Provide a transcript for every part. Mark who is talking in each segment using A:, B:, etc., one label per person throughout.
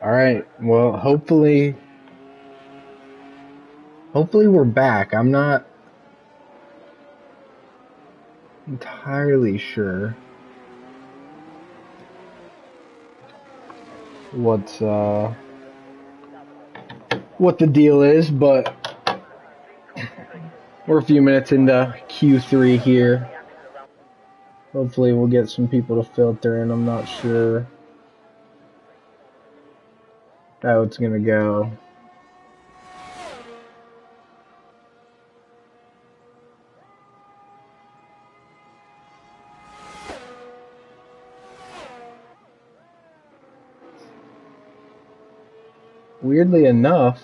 A: Alright, well, hopefully we're back. I'm not entirely sure what the deal is, but we're a few minutes into Q3 here. Hopefully we'll get some people to filter in. I'm not sure how it's gonna go. Weirdly enough,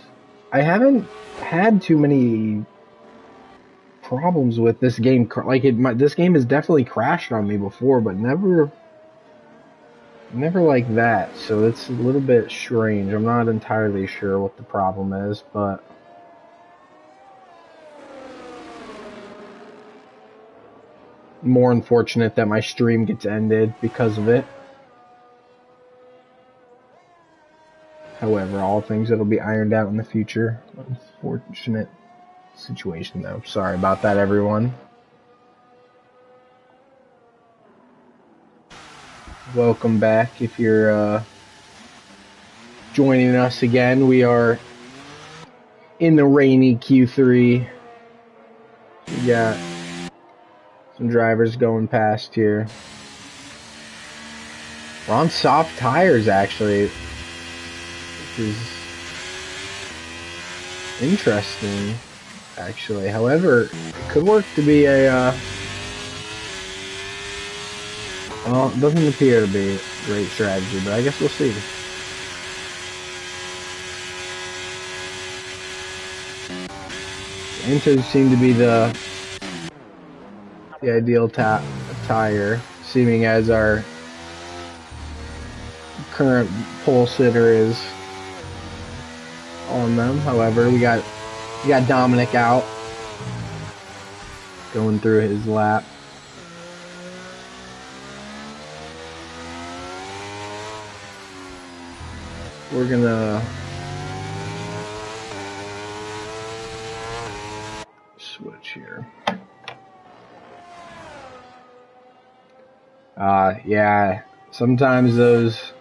A: I haven't had too many problems with this game. This game has definitely crashed on me before, but never like that. So it's a little bit strange. I'm not entirely sure what the problem is, but more unfortunate that my stream gets ended because of it. However, all things that'll be ironed out in the future. Unfortunate situation, though. Sorry about that, everyone. Welcome back. If you're joining us again, we are in the rainy Q3. We got some drivers going past here. We're on soft tires, actually, which is interesting, actually. However, it could work to be a, well, it doesn't appear to be a great strategy, but I guess we'll see. Inters seem to be the ideal tire, seeming as our current pole sitter is on them. However, we got Dominic out, going through his lap. We're gonna switch here. Yeah, sometimes those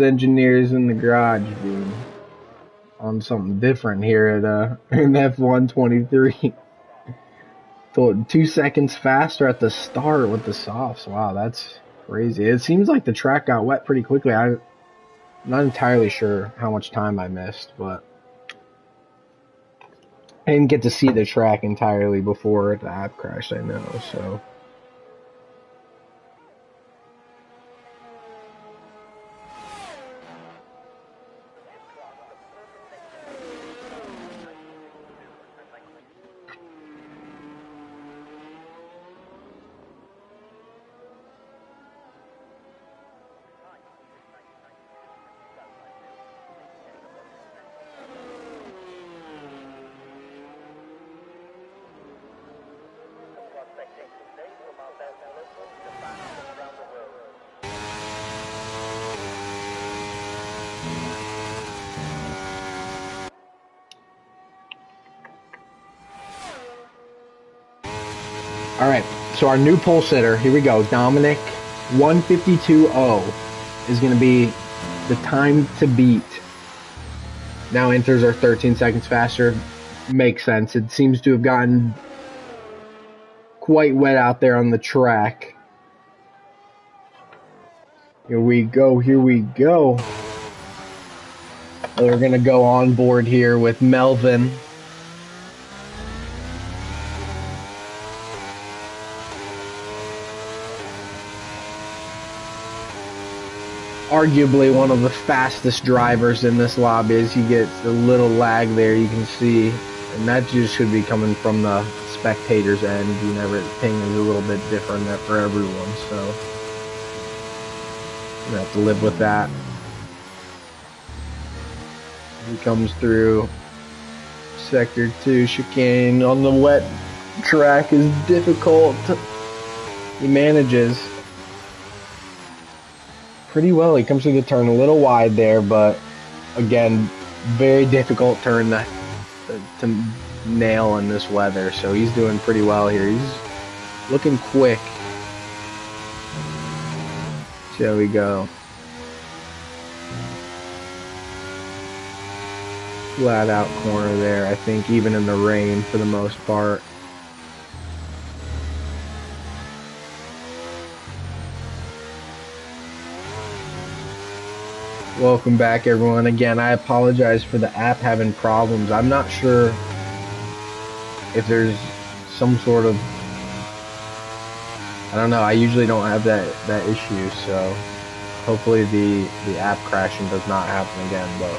A: engineers in the garage be on something different here at in F123. 2 seconds faster at the start with the softs. Wow, that's crazy. It seems like the track got wet pretty quickly. I'm not entirely sure how much time I missed, but I didn't get to see the track entirely before the app crashed, I know, so. Alright, so our new pole sitter, here we go, Dominic 152.0 is going to be the time to beat. Now enters are 13 seconds faster. Makes sense. It seems to have gotten quite wet out there on the track. Here we go, here we go. We're going to go on board here with Melvin. Arguably one of the fastest drivers in this lobby. As you get a little lag there, you can see, and that just should be coming from the spectators end. You never, ping is a little bit different for everyone, so you have to live with that. He comes through sector 2 chicane on the wet track is difficult. He manages. pretty well. He comes through the turn a little wide there, but again, very difficult turn to nail in this weather. So he's doing pretty well here. He's looking quick. See how we go. Flat out corner there, I think, even in the rain for the most part. Welcome back, everyone. Again, I apologize for the app having problems. I'm not sure if there's some sort of, I don't know, I usually don't have that issue, so hopefully the app crashing does not happen again, but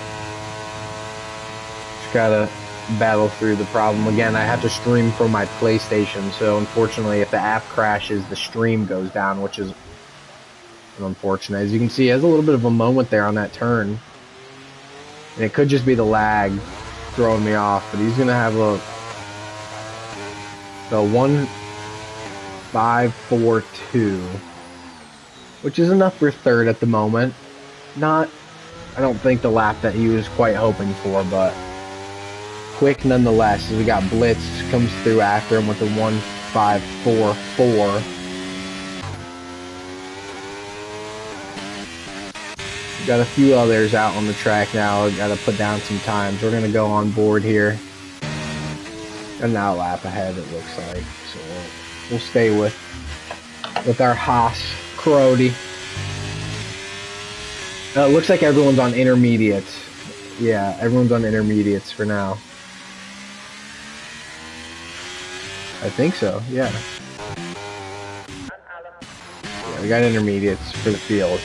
A: just gotta battle through the problem. Again, I have to stream from my PlayStation, so unfortunately if the app crashes, the stream goes down, which is unfortunate. As you can see, he has a little bit of a moment there on that turn, and it could just be the lag throwing me off, but he's gonna have a 1.542, which is enough for third at the moment. Not, I don't think, the lap that he was quite hoping for, but quick nonetheless. As we got Blitz comes through after him with a 1.544. Got a few others out on the track now. Got to put down some times. We're gonna go on board here. Got an out lap ahead, it looks like. So we'll stay with our Haas Crody. It looks like everyone's on intermediates. Yeah, everyone's on intermediates for now. I think so. Yeah. Yeah, we got intermediates for the field.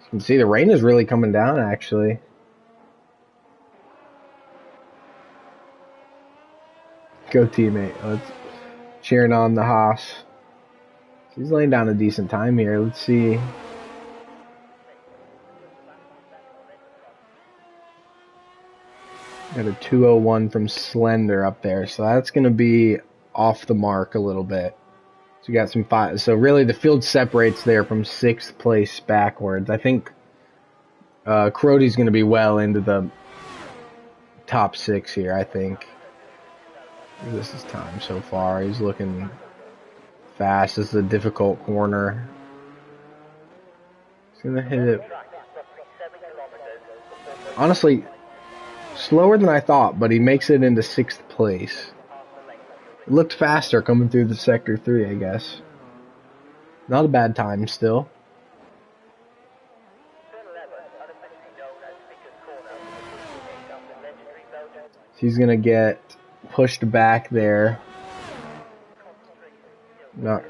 A: You can see the rain is really coming down, actually. Go teammate. Let's cheering on the Haas. He's laying down a decent time here. Let's see. Got a 201 from Slender up there, so that's going to be off the mark a little bit. So we got some five. So really, the field separates there from 6th place backwards. I think Crody's going to be well into the top 6 here. I think this is time so far. He's looking fast. This is a difficult corner. He's going to hit it. Honestly, slower than I thought, but he makes it into 6th place. It looked faster coming through the Sector 3, I guess. Not a bad time still. He's going to get pushed back there. Not.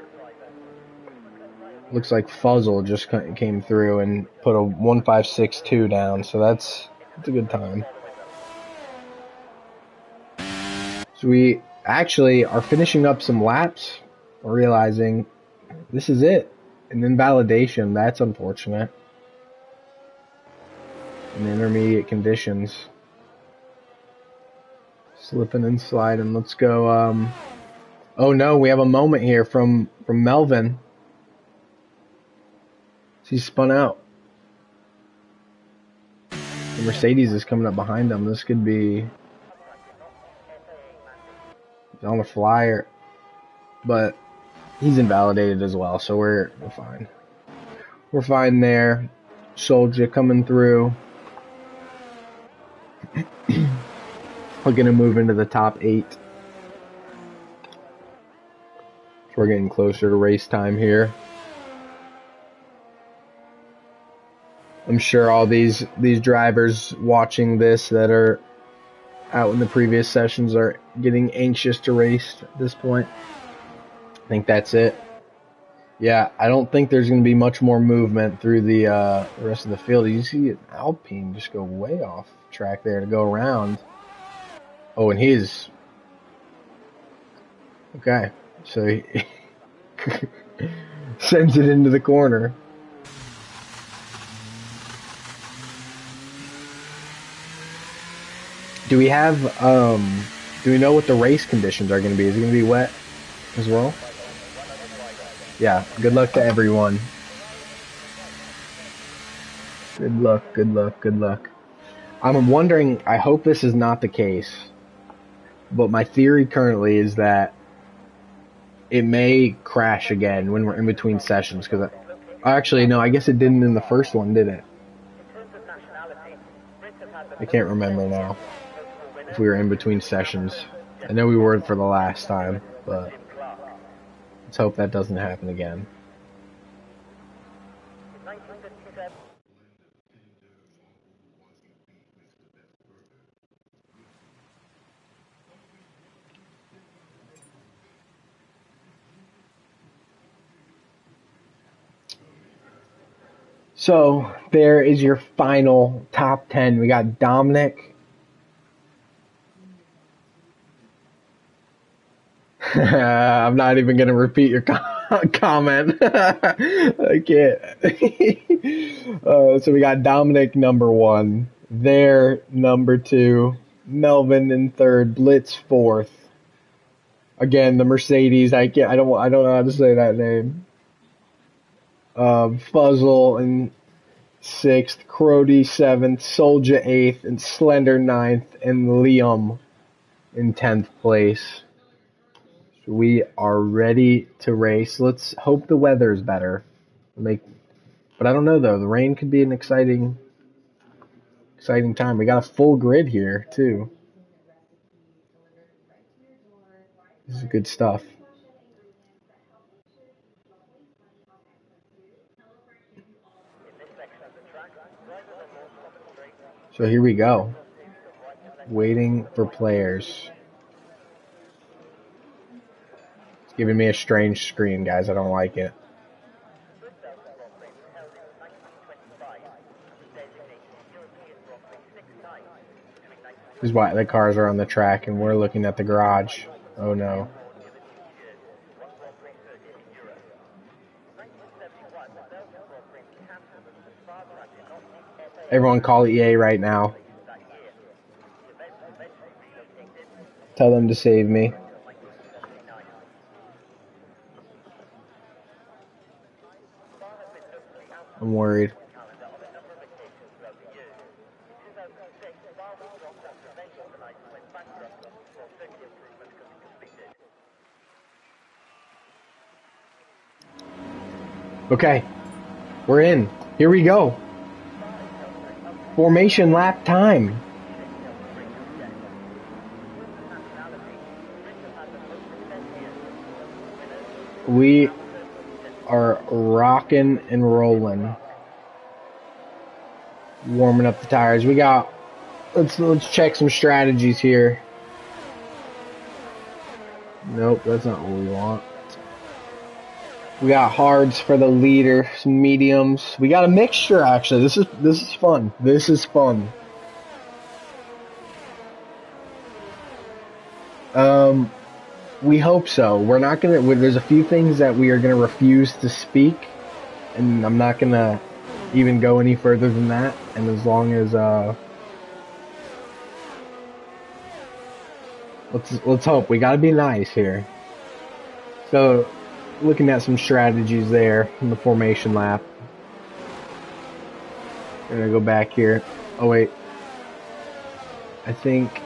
A: Looks like Fuzzle just came through and put a 1.562 down, so that's a good time. So we actually are finishing up some laps. We're realizing this is it. An invalidation. That's unfortunate. In intermediate conditions. Slipping and sliding. Let's go. Oh no, we have a moment here from Melvin. He's spun out. The Mercedes is coming up behind him. This could be on a flyer, but he's invalidated as well, so we're fine. We're fine there. Soldier coming through. We're going to move into the top 8. So we're getting closer to race time here. I'm sure all these drivers watching this that are out in the previous sessions are getting anxious to race at this point. I think that's it. Yeah, I don't think there's going to be much more movement through the rest of the field. You see an Alpine just go way off track there to go around. Oh, and he's... Okay, so he sends it into the corner. Do we have, do we know what the race conditions are going to be? Is it going to be wet as well? Yeah, good luck to everyone. Good luck, good luck, good luck. I'm wondering, I hope this is not the case, but my theory currently is that it may crash again when we're in between sessions, because actually, no, I guess it didn't in the first one, did it? I can't remember now if we were in between sessions. I know we were for the last time, but let's hope that doesn't happen again. So there is your final top 10. We got Dominic. I'm not even going to repeat your comment. I can't. So we got Dominic number 1. There, number 2. Melvin in 3rd. Blitz 4th. Again, the Mercedes. I don't know how to say that name. Fuzzle in 6th, Crody 7th, Soldier 8th, and Slender 9th, and Liam in 10th place. So we are ready to race. Let's hope the weather is better. But I don't know though. The rain could be an exciting time. We got a full grid here too. This is good stuff. So here we go. Waiting for players. It's giving me a strange screen, guys. I don't like it. This is why the cars are on the track and we're looking at the garage. Oh no. Everyone call EA right now. Tell them to save me. I'm worried. Okay, we're in. Here we go. Formation lap time. We are rocking and rolling. Warming up the tires. We got. Let's check some strategies here. Nope, that's not what we want. We got hards for the leader, some mediums. We got a mixture actually. This is fun. This is fun. We hope so. We're not gonna. There's a few things that we are gonna refuse to speak, and I'm not gonna even go any further than that. And as long as let's hope. We gotta be nice here. So, looking at some strategies there in the formation lap. We're gonna go back here. Oh wait, I think.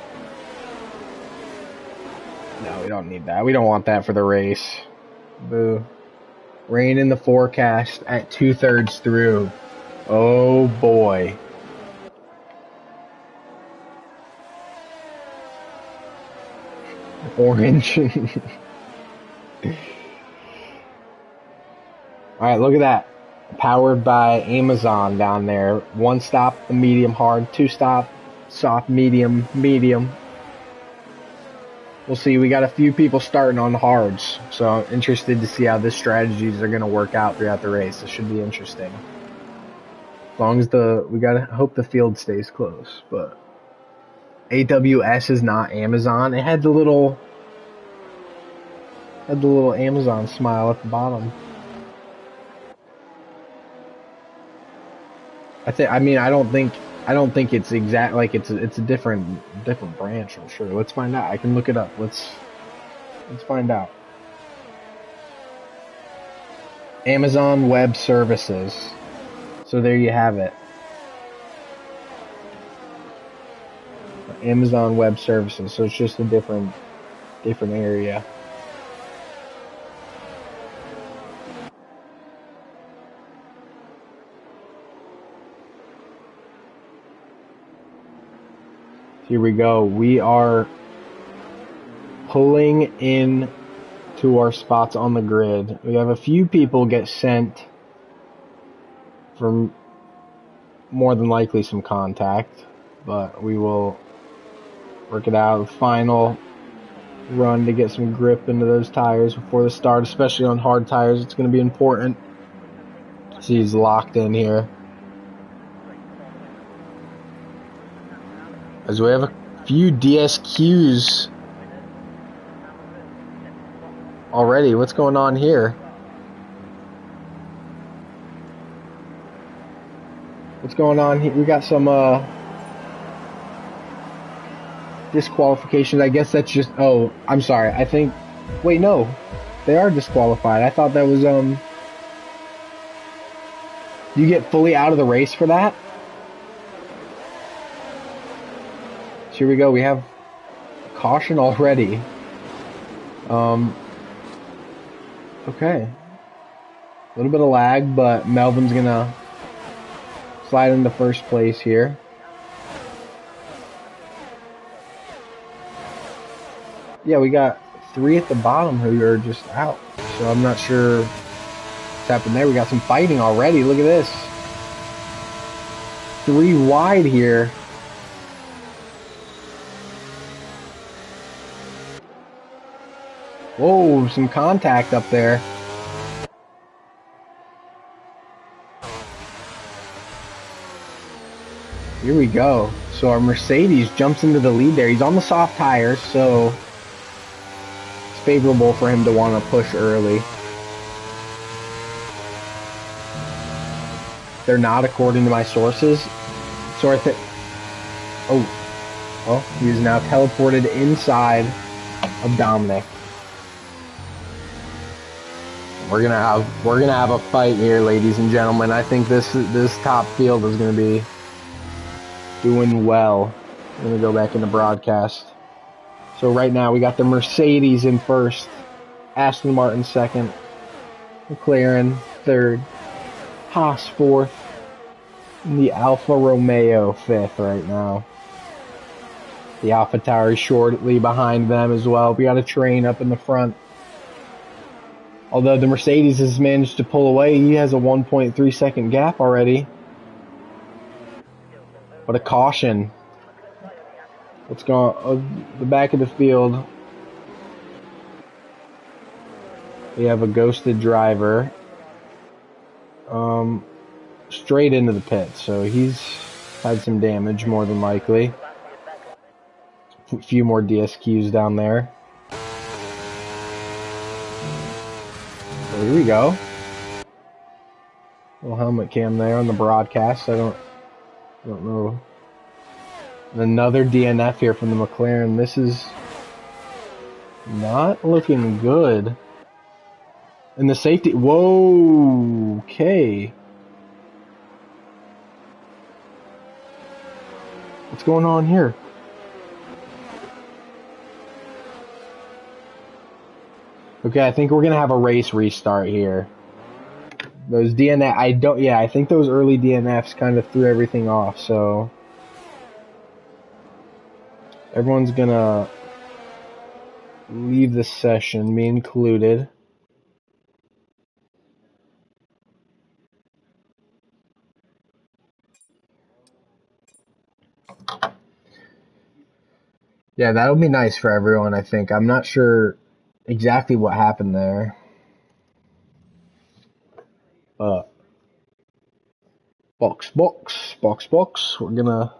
A: No, we don't need that. We don't want that for the race. Boo. Rain in the forecast at 2/3 through. Oh boy. Orange. Alright, look at that. Powered by Amazon down there. 1 stop, the medium hard. 2 stop, soft, medium, medium. We'll see. We got a few people starting on hards, so I'm interested to see how the strategies are going to work out throughout the race. It should be interesting. As long as we got to hope the field stays close, but AWS is not Amazon. It had the little Amazon smile at the bottom. I don't think I don't think it's exact, like it's a different branch, I'm sure. Let's find out. I can look it up. Let's find out. Amazon Web Services. So there you have it. Amazon Web Services. So it's just a different area. Here we go. We are pulling in to our spots on the grid. We have a few people get sent from more than likely some contact, but we will work it out. Final run to get some grip into those tires before the start, especially on hard tires. It's going to be important. See, he's locked in here. As we have a few DSQs already. What's going on here? What's going on here? We got some disqualifications. I guess that's just, oh, I'm sorry. I think, wait, no. They are disqualified. I thought that was, you get fully out of the race for that? So here we go. We have caution already. Okay. A little bit of lag, but Melvin's gonna slide into first place here. Yeah, we got 3 at the bottom who are just out. So I'm not sure what's happened there. We got some fighting already. Look at this. 3 wide here. Whoa, some contact up there. Here we go. So our Mercedes jumps into the lead there. He's on the soft tires, so it's favorable for him to want to push early. They're not, according to my sources. So I think, oh, well, he's now teleported inside of Dominic. We're gonna have a fight here, ladies and gentlemen. I think this top field is gonna be doing well. I'm gonna go back into broadcast. So right now we got the Mercedes in first, Aston Martin second, McLaren third, Haas fourth, and the Alfa Romeo fifth right now. The AlphaTauri shortly behind them as well. We got a train up in the front. Although the Mercedes has managed to pull away, he has a 1.3 second gap already. What a caution. What's going on? The back of the field. We have a ghosted driver. Straight into the pit, so he's had some damage more than likely. A few more DSQs down there. So here we go. Little helmet cam there on the broadcast. I don't know. Another DNF here from the McLaren. This is not looking good. And the safety. Whoa. Okay. What's going on here? Okay, I think we're gonna have a race restart here. Those DNF, I think those early DNFs kind of threw everything off, so everyone's gonna leave the session, me included. Yeah, that'll be nice for everyone, I think. I'm not sure exactly what happened there. Box. We're gonna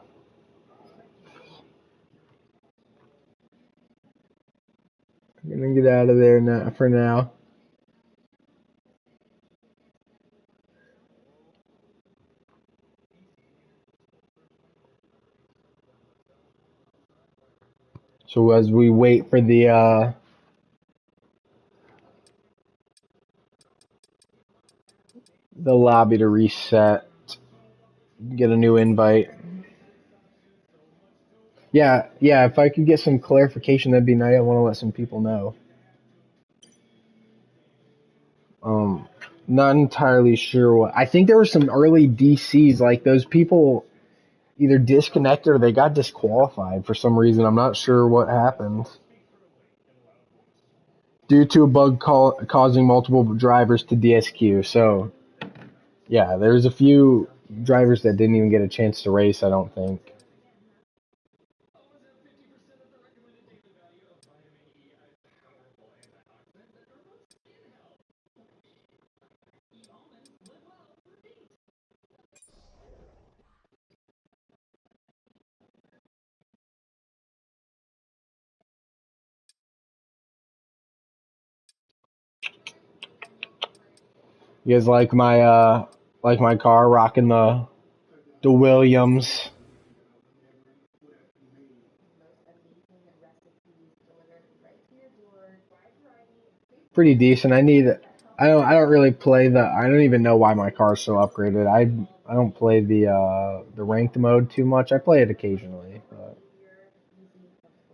A: get out of there now, for now. So as we wait for the lobby to reset, get a new invite. Yeah, if I could get some clarification, that'd be nice. I want to let some people know. Not entirely sure what. I think there were some early DCs, like those people either disconnected or they got disqualified for some reason. I'm not sure what happened. Due to a bug causing multiple drivers to DSQ. So, yeah, there's a few drivers that didn't even get a chance to race, I don't think. You guys like my car rocking the Williams? Pretty decent. I don't really play I don't even know why my car's so upgraded. I don't play the ranked mode too much. I play it occasionally. But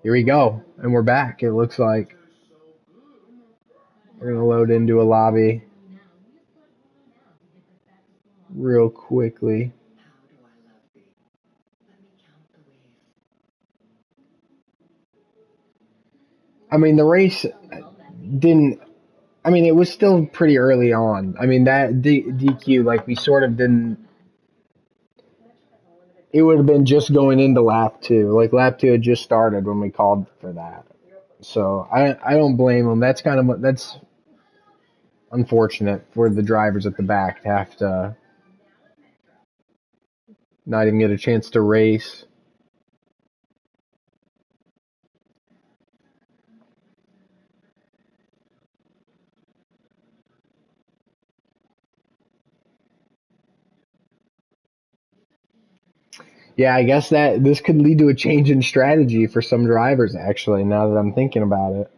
A: here we go, and we're back. It looks like we're gonna load into a lobby real quickly. I mean, the race didn't. I mean, it was still pretty early on. I mean, that DQ, like, we sort of didn't. It would have been just going into lap two. Like, lap two had just started when we called for that. So I don't blame them. That's unfortunate for the drivers at the back to have to not even get a chance to race. Yeah, I guess that this could lead to a change in strategy for some drivers, actually, now that I'm thinking about it.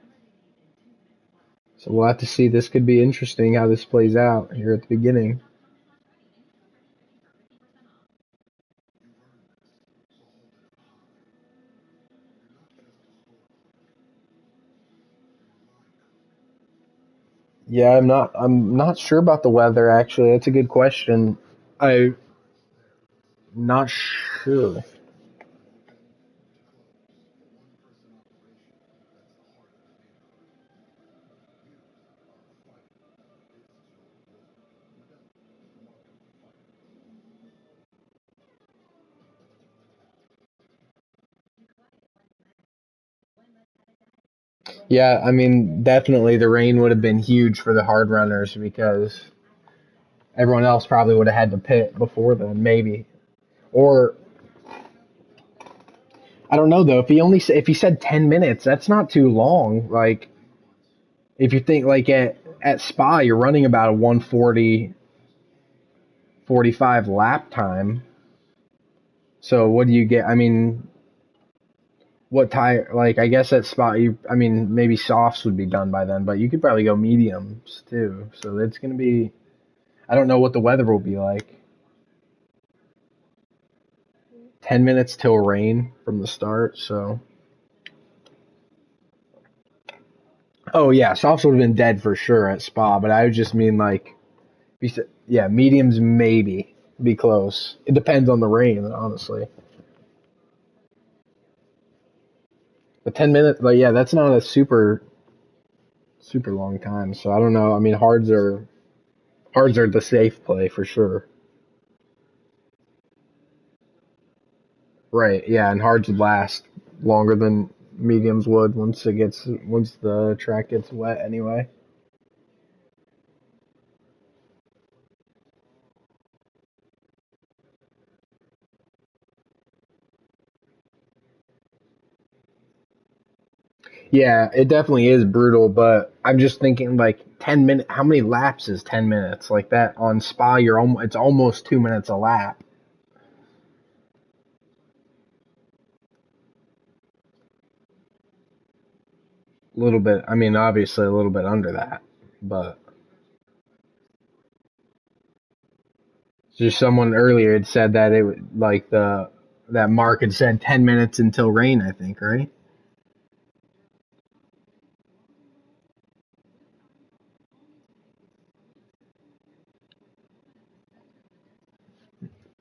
A: So we'll have to see. This could be interesting how this plays out here at the beginning. Yeah, I'm not sure about the weather, actually. That's a good question. I'm not sure. Yeah, I mean, definitely the rain would have been huge for the hard runners because everyone else probably would have had to pit before then, maybe. Or I don't know though. If he said 10 minutes, that's not too long. Like if you think like at Spa, you're running about a 140 45 lap time. So what do you get? I mean, what tire? Like I guess at Spa, I mean maybe softs would be done by then, but you could probably go mediums too. So it's gonna be. I don't know what the weather will be like. 10 minutes till rain from the start. So. Oh yeah, softs would have been dead for sure at Spa, but I would just mean like, yeah, mediums maybe be close. It depends on the rain, honestly. But 10 minutes, like yeah, that's not a super long time. So I don't know. I mean, hards are the safe play for sure. Right? Yeah, and hards would last longer than mediums would once the track gets wet anyway. Yeah, it definitely is brutal, but I'm just thinking like 10 minutes. How many laps is 10 minutes? Like that on Spa, it's almost 2 minutes a lap. A little bit. I mean, obviously a little bit under that, but just someone earlier had said that it would like that Mark had said 10 minutes until rain. I think, right?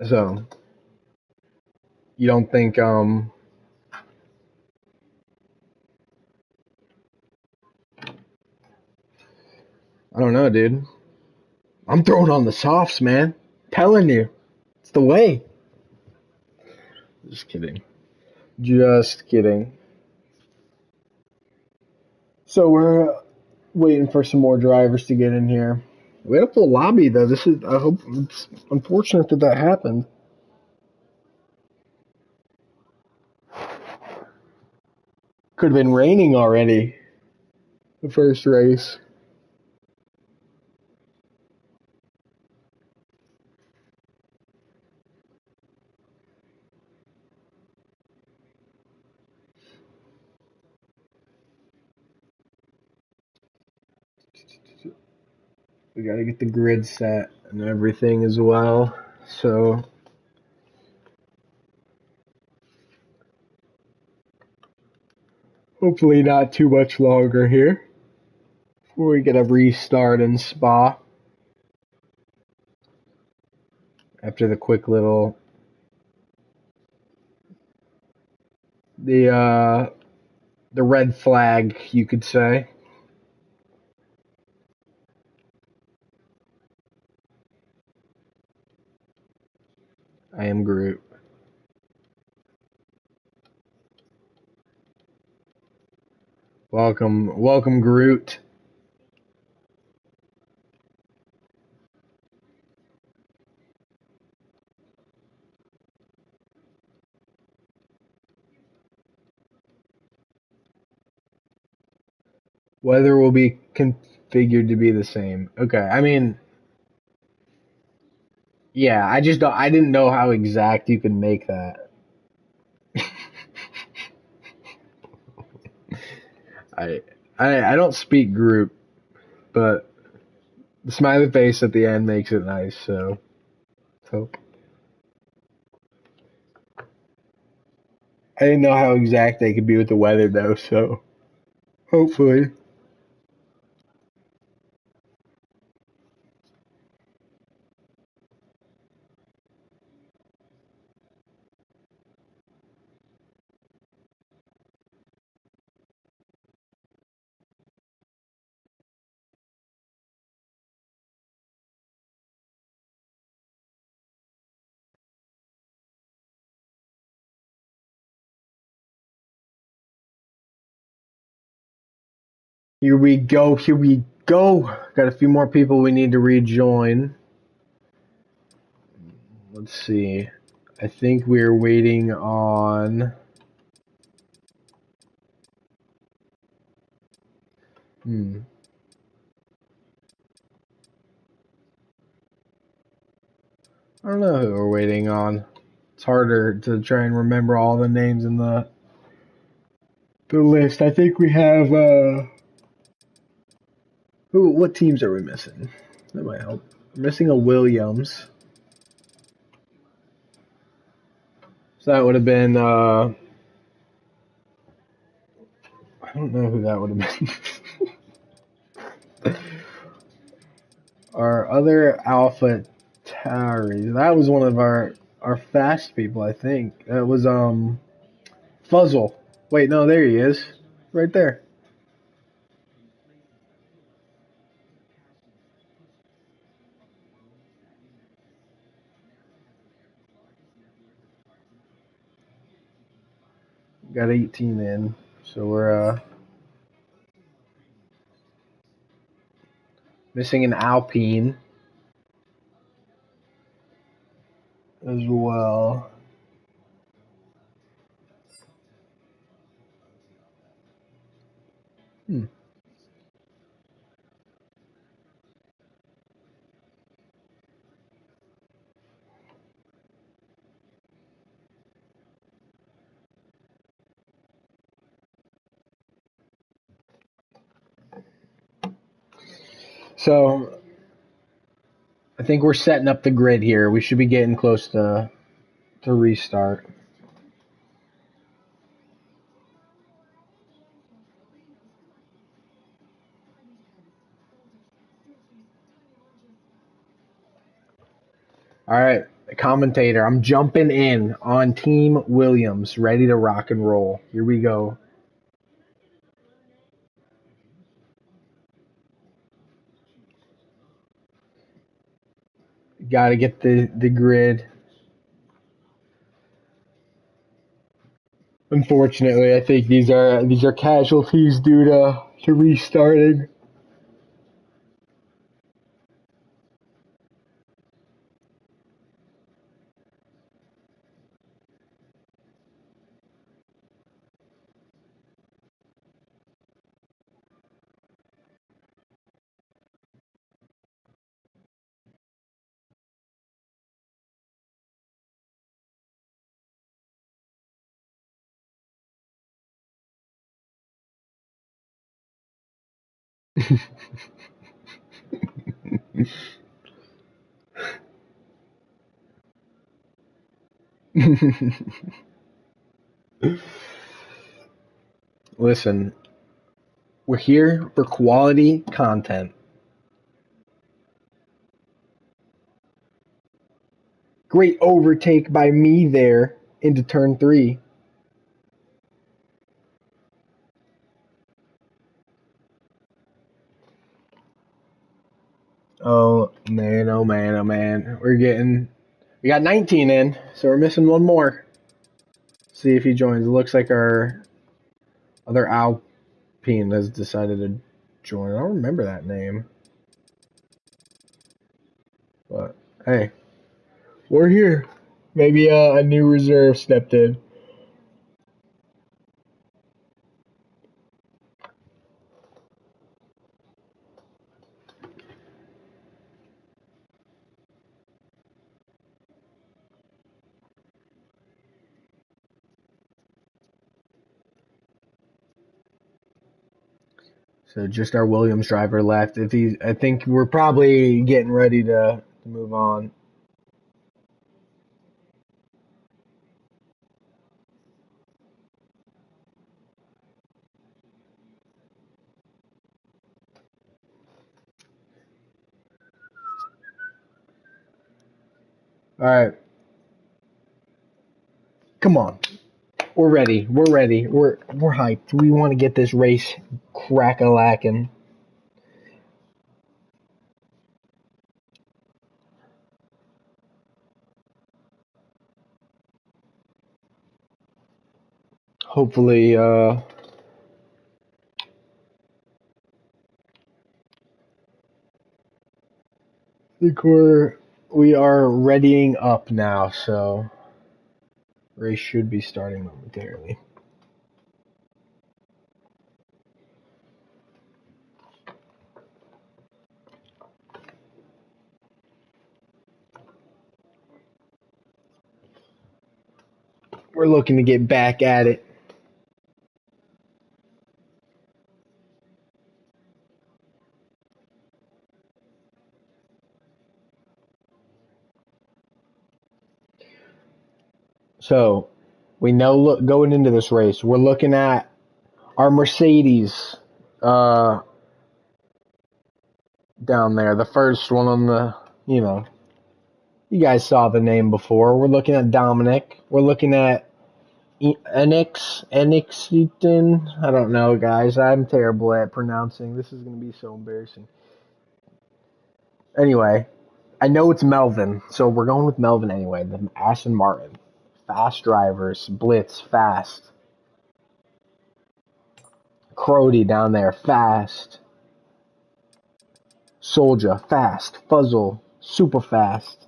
A: So you don't think I don't know, dude. I'm throwing on the softs, man. Telling you, it's the way. Just kidding. Just kidding. So we're waiting for some more drivers to get in here. We had a full lobby though. This is. I hope it's unfortunate that happened. Could have been raining already. The first race. We got to get the grid set and everything as well. So hopefully not too much longer here before we get a restart in Spa after the quick little the red flag, you could say. I am Groot. Welcome, Groot. Weather will be configured to be the same. Okay, I mean, yeah, I didn't know how exact you can make that. I, I don't speak Groot, but the smiley face at the end makes it nice. So hope. I didn't know how exact they could be with the weather though. So hopefully. Here we go. Here we go. Got a few more people we need to rejoin. Let's see. I think we're waiting on. Hmm. I don't know who we're waiting on. It's harder to try and remember all the names in the list. I think we have who? What teams are we missing? That might help. We're missing a Williams. So that would have been I don't know who that would have been. Our other Alpha Tauri. That was one of our fast people, I think. That was Fuzzle. Wait, no, there he is. Right there. Got 18 in. So we're missing an Alpine as well. Hmm. So I think we're setting up the grid here. We should be getting close to restart. All right, commentator. I'm jumping in on Team Williams, ready to rock and roll. Here we go. Got to get the grid. Unfortunately, I think these are casualties due to restarting. Listen, we're here for quality content. Great overtake by me there into turn 3. Oh man, oh man, oh man. We got 19 in, so we're missing one more. See if he joins. It looks like our other Alpine has decided to join. I don't remember that name. But hey, we're here. Maybe a new reserve stepped in. So just our Williams driver left. I think we're probably getting ready to move on. All right, come on. We're ready. We're ready. We're hyped. We want to get this race crack-a-lacking. Hopefully, I think we are readying up now, so race should be starting momentarily. We're looking to get back at it. So we know going into this race, we're looking at our Mercedes down there, the first one on the, you guys saw the name before. We're looking at Dominic. We're looking at Enix. I don't know, guys. I'm terrible at pronouncing. This is going to be so embarrassing. Anyway, I know it's Melvin, so we're going with Melvin anyway. The Aston Martin. Fast drivers. Blitz, fast. Crody down there, fast. Soldier, fast. Fuzzle, super fast.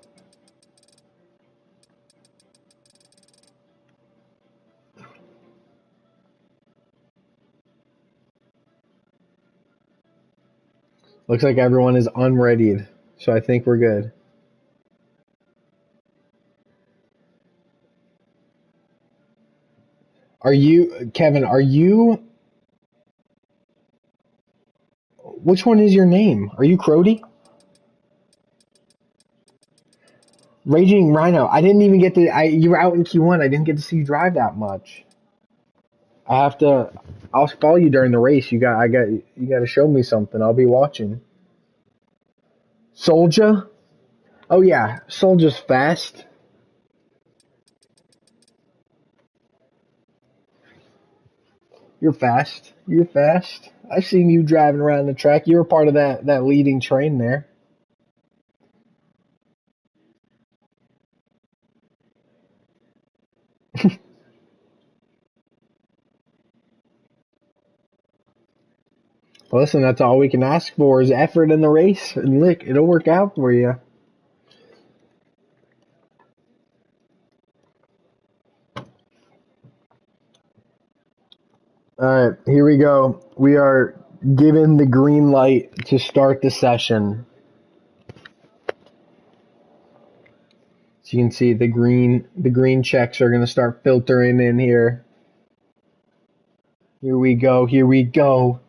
A: Looks like everyone is unreadied, so I think we're good. Kevin, Which one is your name? Are you Crody? Raging Rhino. I didn't even get to. You were out in Q1. I didn't get to see you drive that much. I have to. I'll follow you during the race. You got to show me something. I'll be watching. Soldier. Oh yeah, Soldier's fast. You're fast. You're fast. I've seen you driving around the track. You were part of that leading train there. Listen, that's all we can ask for is effort in the race, and look, it'll work out for you. All right, here we go. We are given the green light to start the session. So you can see the green checks are going to start filtering in here. Here we go. Here we go.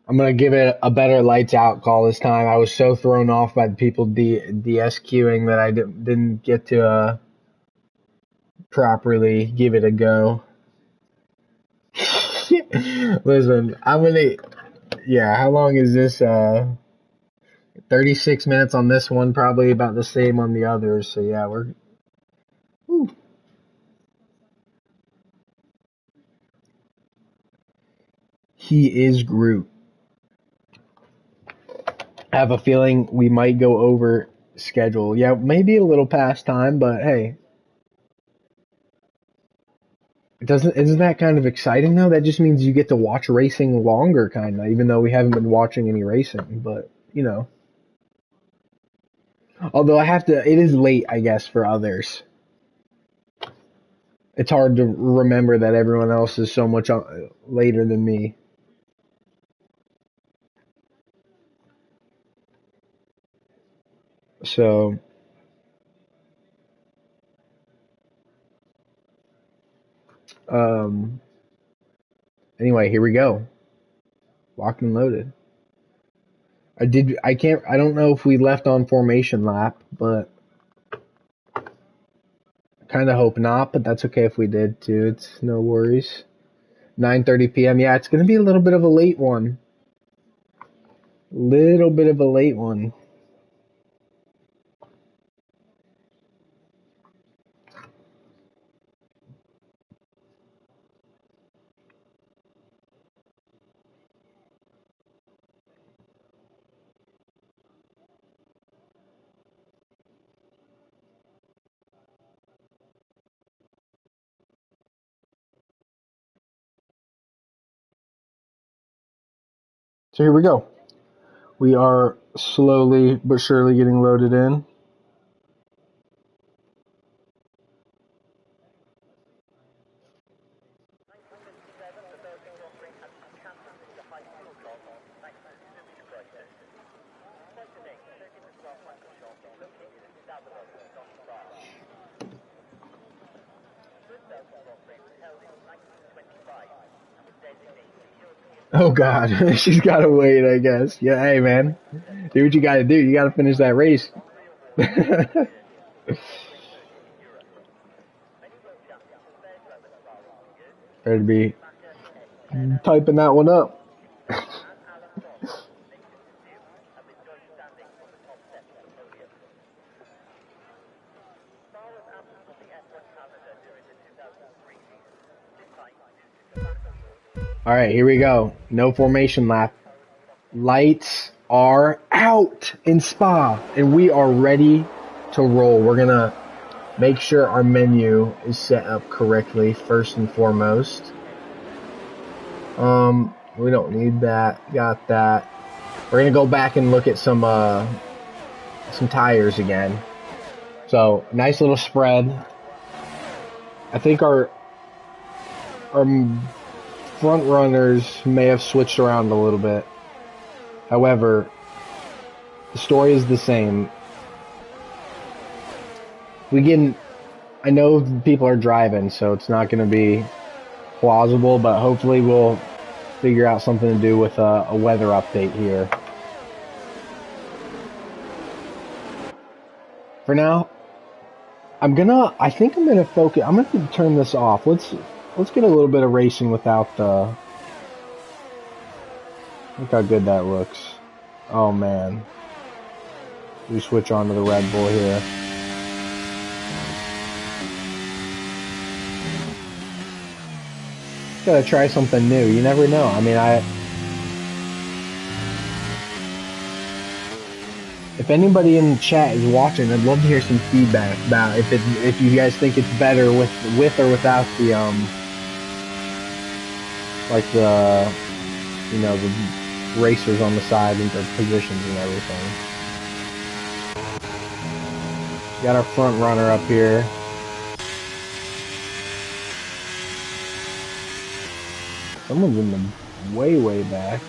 A: I'm going to give it a better lights out call this time. I was so thrown off by the people DSQing that I didn't get to properly give it a go. Listen, how long is this? 36 minutes on this one, probably about the same on the others. So yeah, whew. He is Groot. I have a feeling we might go over schedule. Yeah, maybe a little past time, but hey. Isn't that kind of exciting though? That just means you get to watch racing longer, kinda, even though we haven't been watching any racing, but you know. Although it is late, I guess, for others. It's hard to remember that everyone else is so much later than me. So, anyway, here we go. Locked and loaded. I don't know if we left on formation lap, but kind of hope not, but that's okay if we did too. It's no worries. 9:30 p.m. Yeah, it's going to be a little bit of a late one. Little bit of a late one. So here we go. We are slowly but surely getting loaded in. Oh God, she's got to wait, I guess. Yeah, hey man, do what you got to do. You got to finish that race. Better be typing that one up. All right, here we go. No formation lap. Lights are out in Spa, and we are ready to roll. We're gonna make sure our menu is set up correctly first and foremost. We don't need that. Got that. We're gonna go back and look at some tires again. So nice little spread. I think our front runners may have switched around a little bit. However, the story is the same. I know people are driving, so it's not going to be plausible, but hopefully we'll figure out something to do with a weather update here. For now, I think I'm gonna focus. I'm gonna turn this off. Let's get a little bit of racing without the. Look how good that looks. Oh man. We switch on to the Red Bull here. Gotta try something new. You never know. I mean, if anybody in the chat is watching, I'd love to hear some feedback about if you guys think it's better with or without the like the the racers on the side and their positions and everything. Got our front runner up here. Someone's in the way back.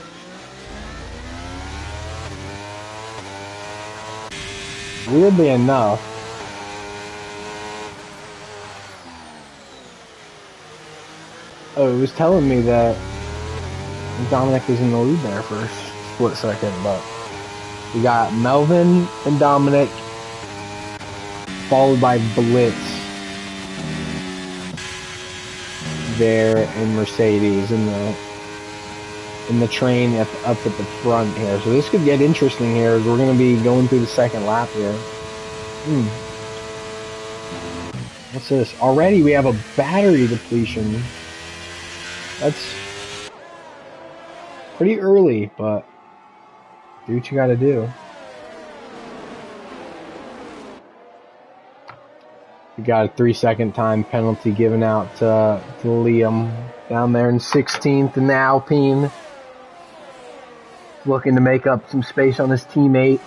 A: Weirdly enough, it was telling me that Dominic was in the lead there for a split second, but we got Melvin and Dominic, followed by Blitz there in Mercedes in the train up at the front here. So this could get interesting here as we're going to be going through the second lap here. What's this? Already we have a battery depletion. That's pretty early, but do what you got to do. We got a 3-second time penalty given out to Liam down there in 16th in the Alpine. Looking to make up some space on his teammate.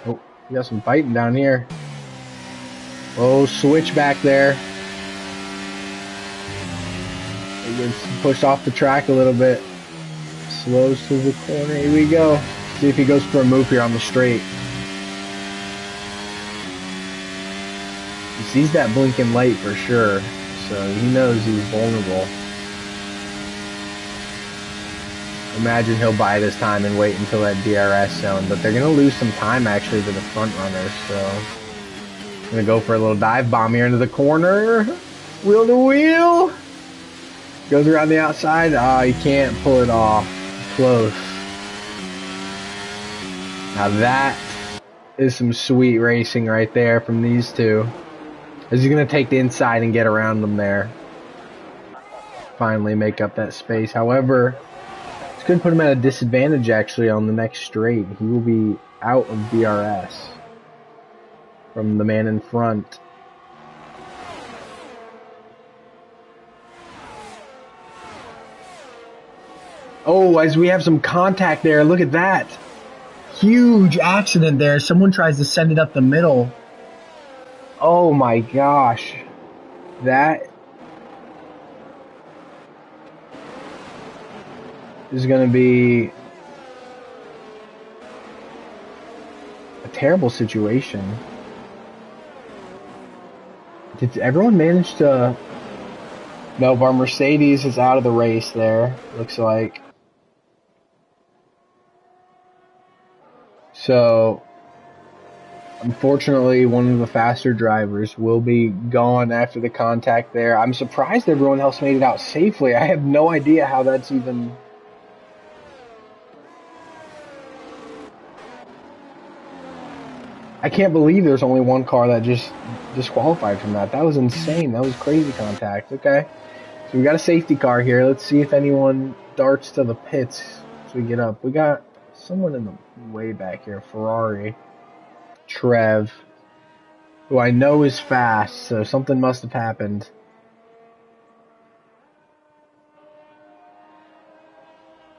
A: Oh, we got some fighting down here. Oh, switch back there. He gets pushed off the track a little bit. Slows to the corner. Here we go. See if he goes for a move here on the straight. He sees that blinking light for sure, so he knows he's vulnerable. Imagine he'll bide his time and wait until that BRS zone, but they're going to lose some time actually to the front runners, so I'm going to go for a little dive bomb here into the corner. Wheel to wheel. Goes around the outside. Ah, he can't pull it off. Close. Now that is some sweet racing right there from these two. As he's going to take the inside and get around them there. Finally make up that space. However, it's going to put him at a disadvantage actually on the next straight. He will be out of BRS from the man in front. Oh, as we have some contact there, look at that. Huge accident there. Someone tries to send it up the middle. Oh my gosh. That is going to be a terrible situation. Did everyone manage to... No, our Mercedes is out of the race there, looks like. So, unfortunately, one of the faster drivers will be gone after the contact there. I'm surprised everyone else made it out safely. I have no idea how that's even... I can't believe there's only one car that just disqualified from that. That was insane. That was crazy contact. Okay. So we got a safety car here. Let's see if anyone darts to the pits as we get up. We got someone in the way back here. Ferrari. Trev. Who I know is fast, so something must have happened.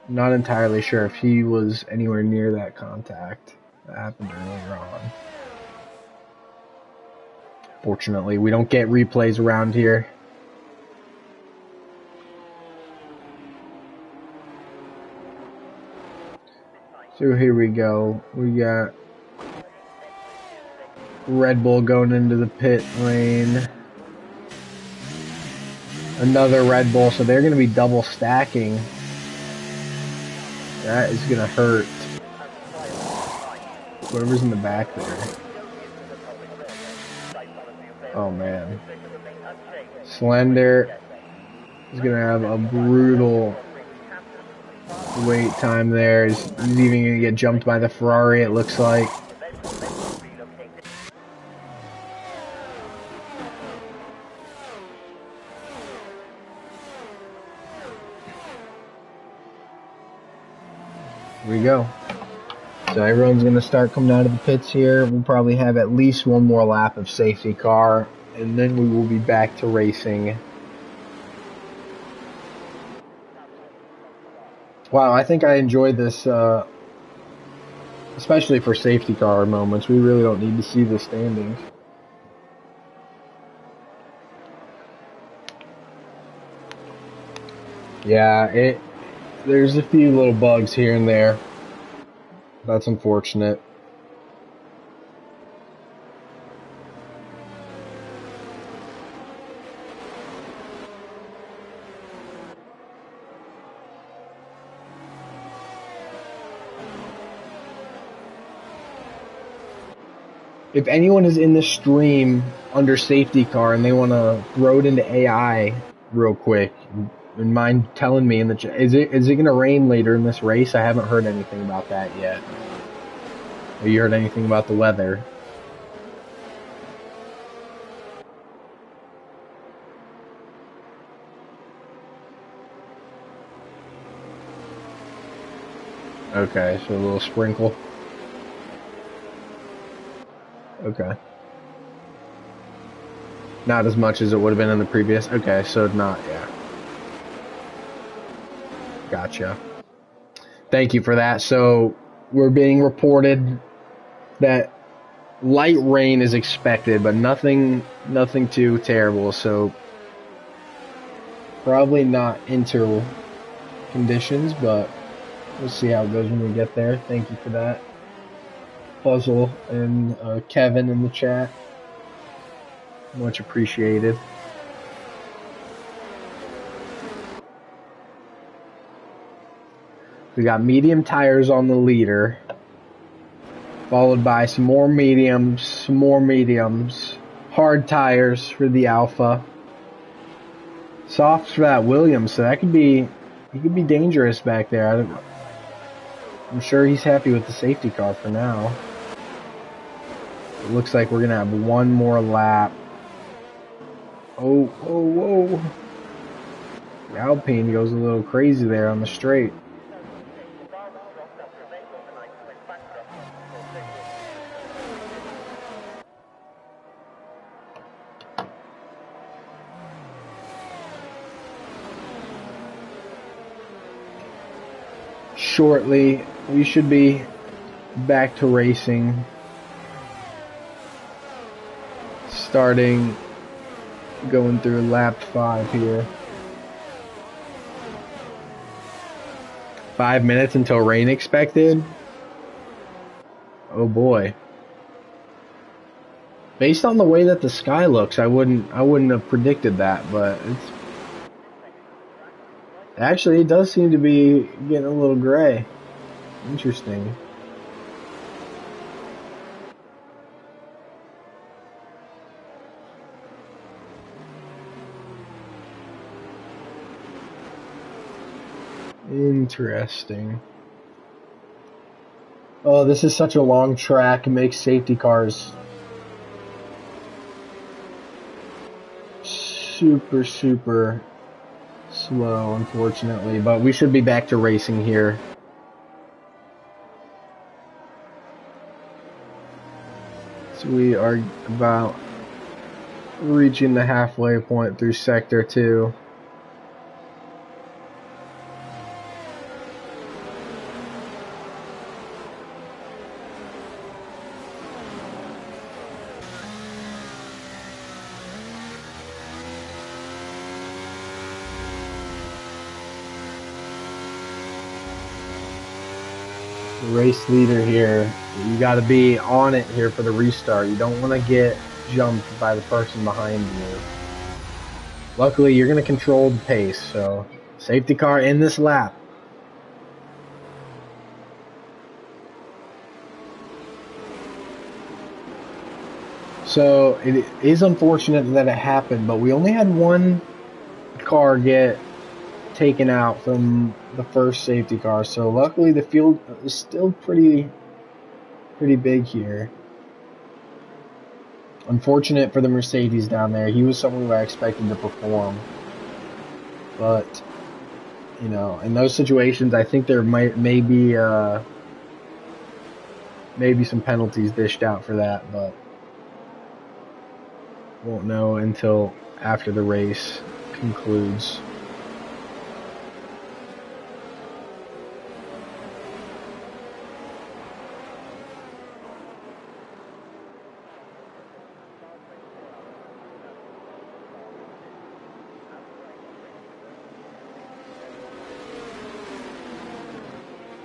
A: I'm not entirely sure if he was anywhere near that contact that happened earlier on. Fortunately, we don't get replays around here. So here we go. We got Red Bull going into the pit lane. Another Red Bull, so they're going to be double stacking. That is going to hurt whoever's in the back there. Oh, man. Slender is going to have a brutal wait time there. He's even going to get jumped by the Ferrari, it looks like. Here we go. So everyone's going to start coming out of the pits here. We'll probably have at least one more lap of safety car, and then we will be back to racing. Wow, I think I enjoyed this, especially for safety car moments. We really don't need to see the standings. Yeah, there's a few little bugs here and there. That's unfortunate. If anyone is in the stream under safety car and they want to throw it into AI real quick, and mind telling me in the chat, is it going to rain later in this race? I haven't heard anything about that yet. Have you heard anything about the weather? Okay, so a little sprinkle. Okay. Not as much as it would have been in the previous. Okay, so not, yeah. Gotcha. Thank you for that. So we're being reported that light rain is expected, but nothing too terrible. So probably not inter conditions, but we'll see how it goes when we get there. Thank you for that. Puzzle and Kevin in the chat. Much appreciated. We got medium tires on the leader, followed by some more mediums, hard tires for the Alpha, softs for that Williams, so that could be, he could be dangerous back there. I'm sure he's happy with the safety car for now. It looks like we're going to have one more lap. Oh, whoa. The Alpine goes a little crazy there on the straight. Shortly, we should be back to racing. Starting, going through lap 5 here. 5 minutes until rain expected. Oh boy. Based on the way that the sky looks, I wouldn't have predicted that, but actually it does seem to be getting a little gray. Interesting. Interesting. Oh, this is such a long track. It makes safety cars super slow, unfortunately. But we should be back to racing here. So we are about reaching the halfway point through Sector 2. race leader here. You got to be on it here for the restart. You don't want to get jumped by the person behind you. Luckily, you're going to control the pace, so safety car in this lap. So it is unfortunate that it happened, but we only had one car get taken out from the first safety car, so luckily the field is still pretty big here. Unfortunate for the Mercedes down there. He was someone who I expected to perform, but you know, in those situations, I think there maybe some penalties dished out for that, but won't know until after the race concludes.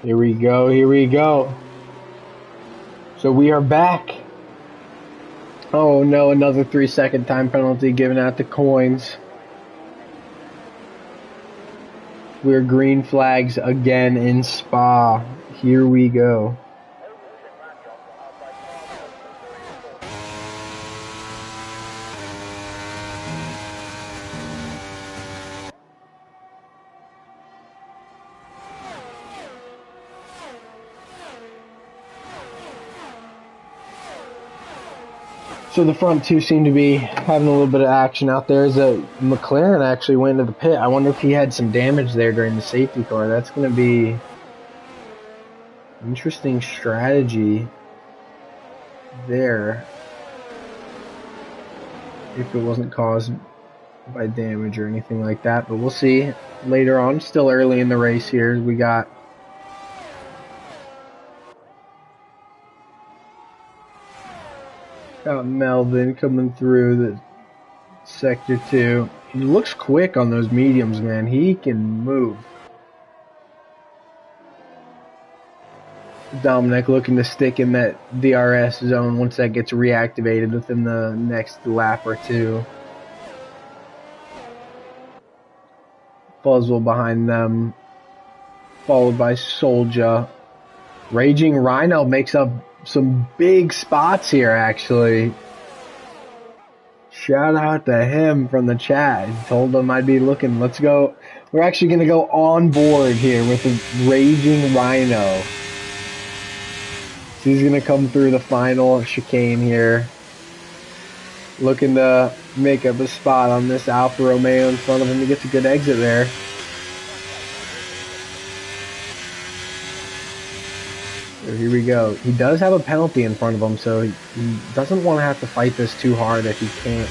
A: Here we go, here we go. So we are back. Oh no, another 3-second time penalty given out to Coins. We're green flags again in Spa. Here we go. So the front two seem to be having a little bit of action out there. As a McLaren actually went into the pit. I wonder if he had some damage there during the safety car. That's going to be an interesting strategy there if it wasn't caused by damage or anything like that. But we'll see later on. Still early in the race here. We got Melvin coming through the sector 2. He looks quick on those mediums, man. He can move. Dominic looking to stick in that BRS zone once that gets reactivated within the next lap or two. Fuzzle behind them, followed by Soldier. Raging Rhino makes up some big spots here, actually. Shout out to him from the chat. He told them I'd be looking. Let's go. We're actually going to go on board here with the Raging Rhino. So he's going to come through the final chicane here. Looking to make up a spot on this Alfa Romeo in front of him. He gets a good exit there. So here we go. He does have a penalty in front of him, so he doesn't want to have to fight this too hard if he can't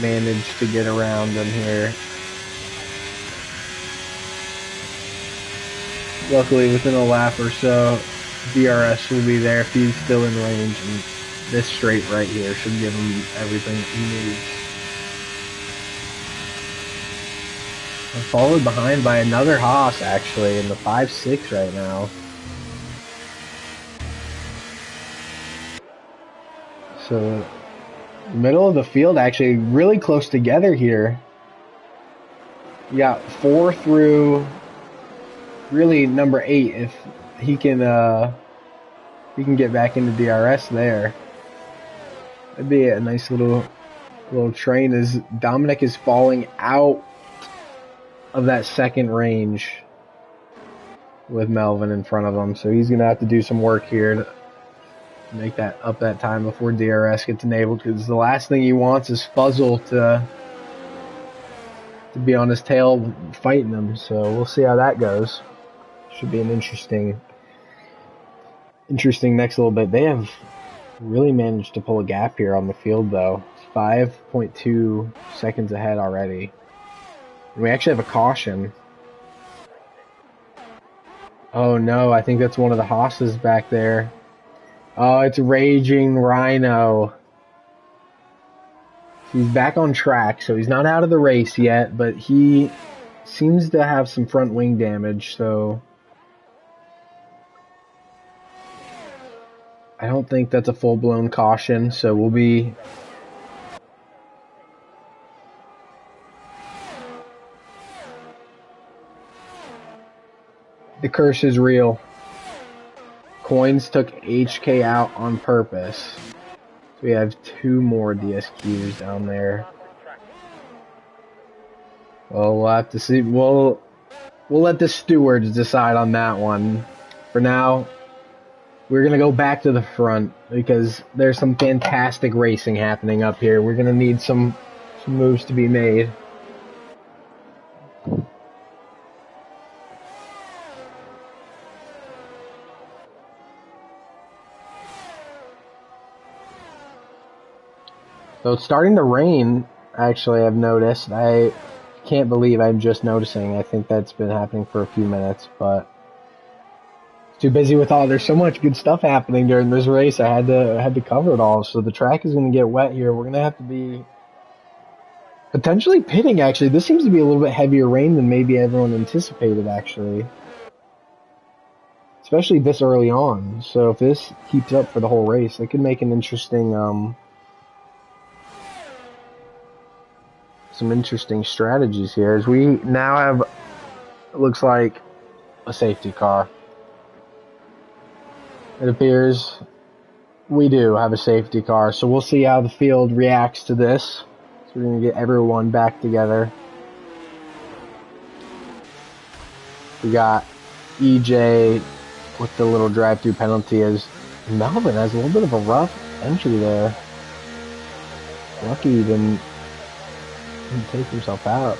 A: manage to get around him here. Luckily, within a lap or so, BRS will be there if he's still in range, and this straight right here should give him everything he needs. I'm followed behind by another Haas, actually, in the 5-6 right now. So, middle of the field actually really close together here. You got 4 through really number 8 if he can get back into DRS there. That'd be a nice little train as Dominic is falling out of that second range with Melvin in front of him. So he's gonna have to do some work here to make that up that time before DRS gets enabled, because the last thing he wants is Fuzzle to be on his tail fighting him. So we'll see how that goes. Should be an interesting next little bit. They have really managed to pull a gap here on the field though. It's 5.2 seconds ahead already. And we actually have a caution. Oh no, I think that's one of the Haas's back there. Oh, it's Raging Rhino. He's back on track, so he's not out of the race yet, but he seems to have some front wing damage, so I don't think that's a full-blown caution, so we'll be... The curse is real. Coins took HK out on purpose. So we have 2 more DSQs down there. Well, we'll have to see. We'll let the stewards decide on that one. For now, we're going to go back to the front because there's some fantastic racing happening up here. We're going to need some moves to be made. So it's starting to rain, actually, I've noticed. I can't believe I'm just noticing. I think that's been happening for a few minutes, but too busy with all. There's so much good stuff happening during this race. I had to cover it all. So the track is going to get wet here. We're going to have to be potentially pitting, actually. This seems to be a little bit heavier rain than maybe everyone anticipated, actually. Especially this early on. So if this keeps up for the whole race, it could make an interesting, some interesting strategies here. As we now have, it looks like, a safety car. It appears we do have a safety car, so we'll see how the field reacts to this. So we're going to get everyone back together. We got EJ with the little drive-through penalty as Melvin has a little bit of a rough entry there. Lucky he didn't take himself out.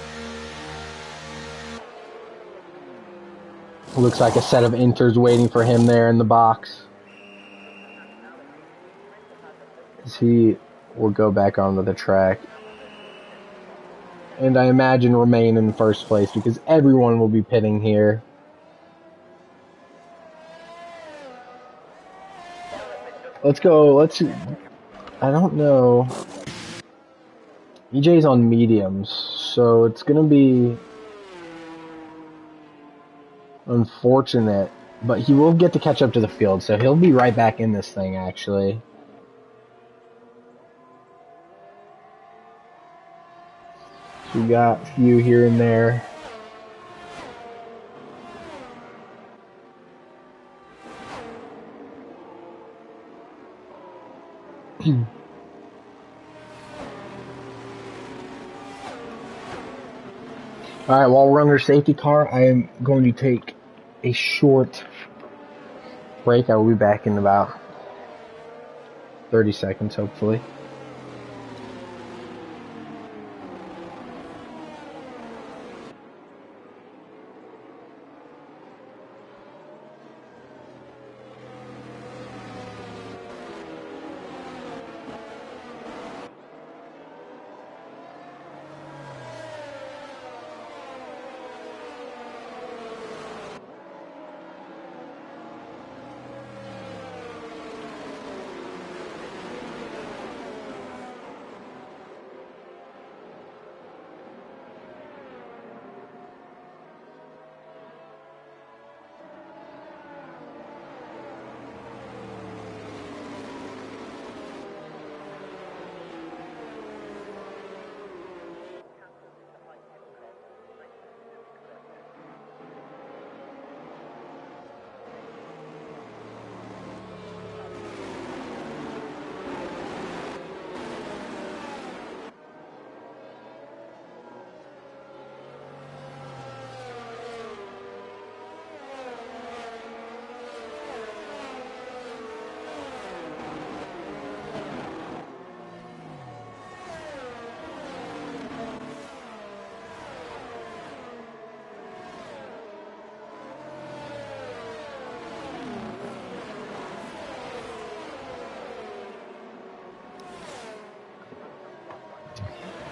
A: Looks like a set of inters waiting for him there in the box. He will go back onto the track. And I imagine remain in first place because everyone will be pitting here. Let's go. I don't know. EJ's on mediums, so it's going to be unfortunate, but he will get to catch up to the field, so he'll be right back in this thing, actually. So we got a few here and there. Alright, while we're under safety car, I am going to take a short break. I will be back in about 30 seconds, hopefully.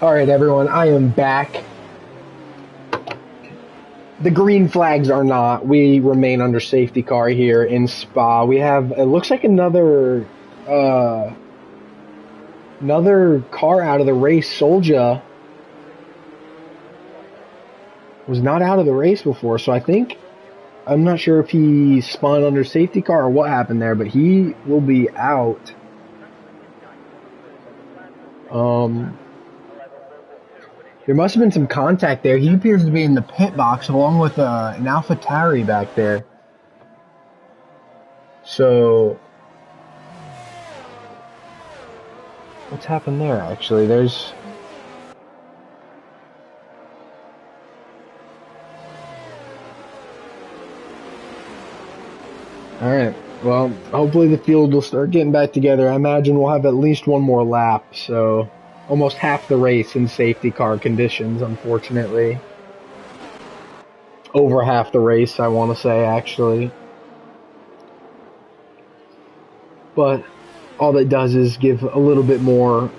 A: Alright everyone, I am back. The green flags are not. We remain under safety car here in Spa. We have, it looks like another car out of the race. Solja was not out of the race before, so I think I'm not sure if he spun under safety car or what happened there, but he will be out. There must have been some contact there. He appears to be in the pit box along with an AlphaTauri back there. So, what's happened there, actually? There's... Alright, well, hopefully the field will start getting back together. I imagine we'll have at least one more lap, so almost half the race in safety car conditions, unfortunately. Over half the race, I want to say, actually. But all that does is give a little bit more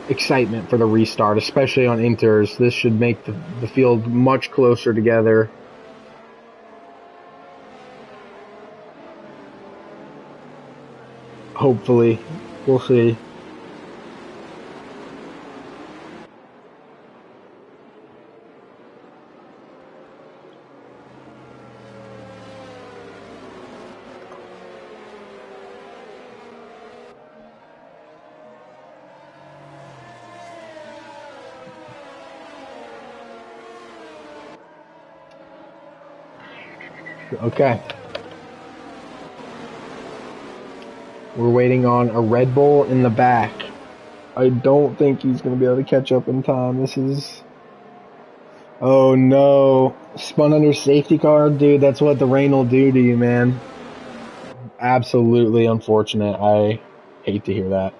A: excitement for the restart, especially on inters. This should make the field much closer together. Hopefully. We'll see. Okay. We're waiting on a Red Bull in the back. I don't think he's going to be able to catch up in time. This is... Oh no. Spun under safety car? Dude, that's what the rain will do to you, man. Absolutely unfortunate. I hate to hear that.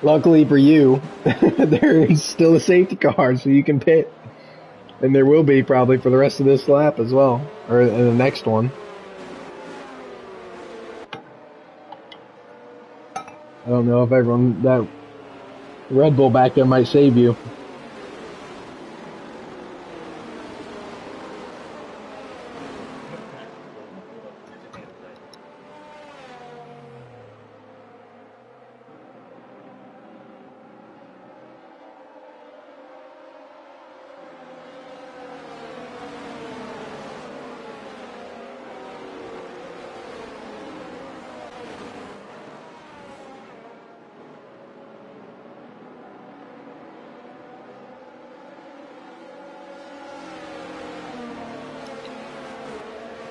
A: Luckily for you, there is still a safety car, so you can pit. And there will be probably for the rest of this lap as well, or in the next one. I don't know if everyone, that Red Bull back there might save you.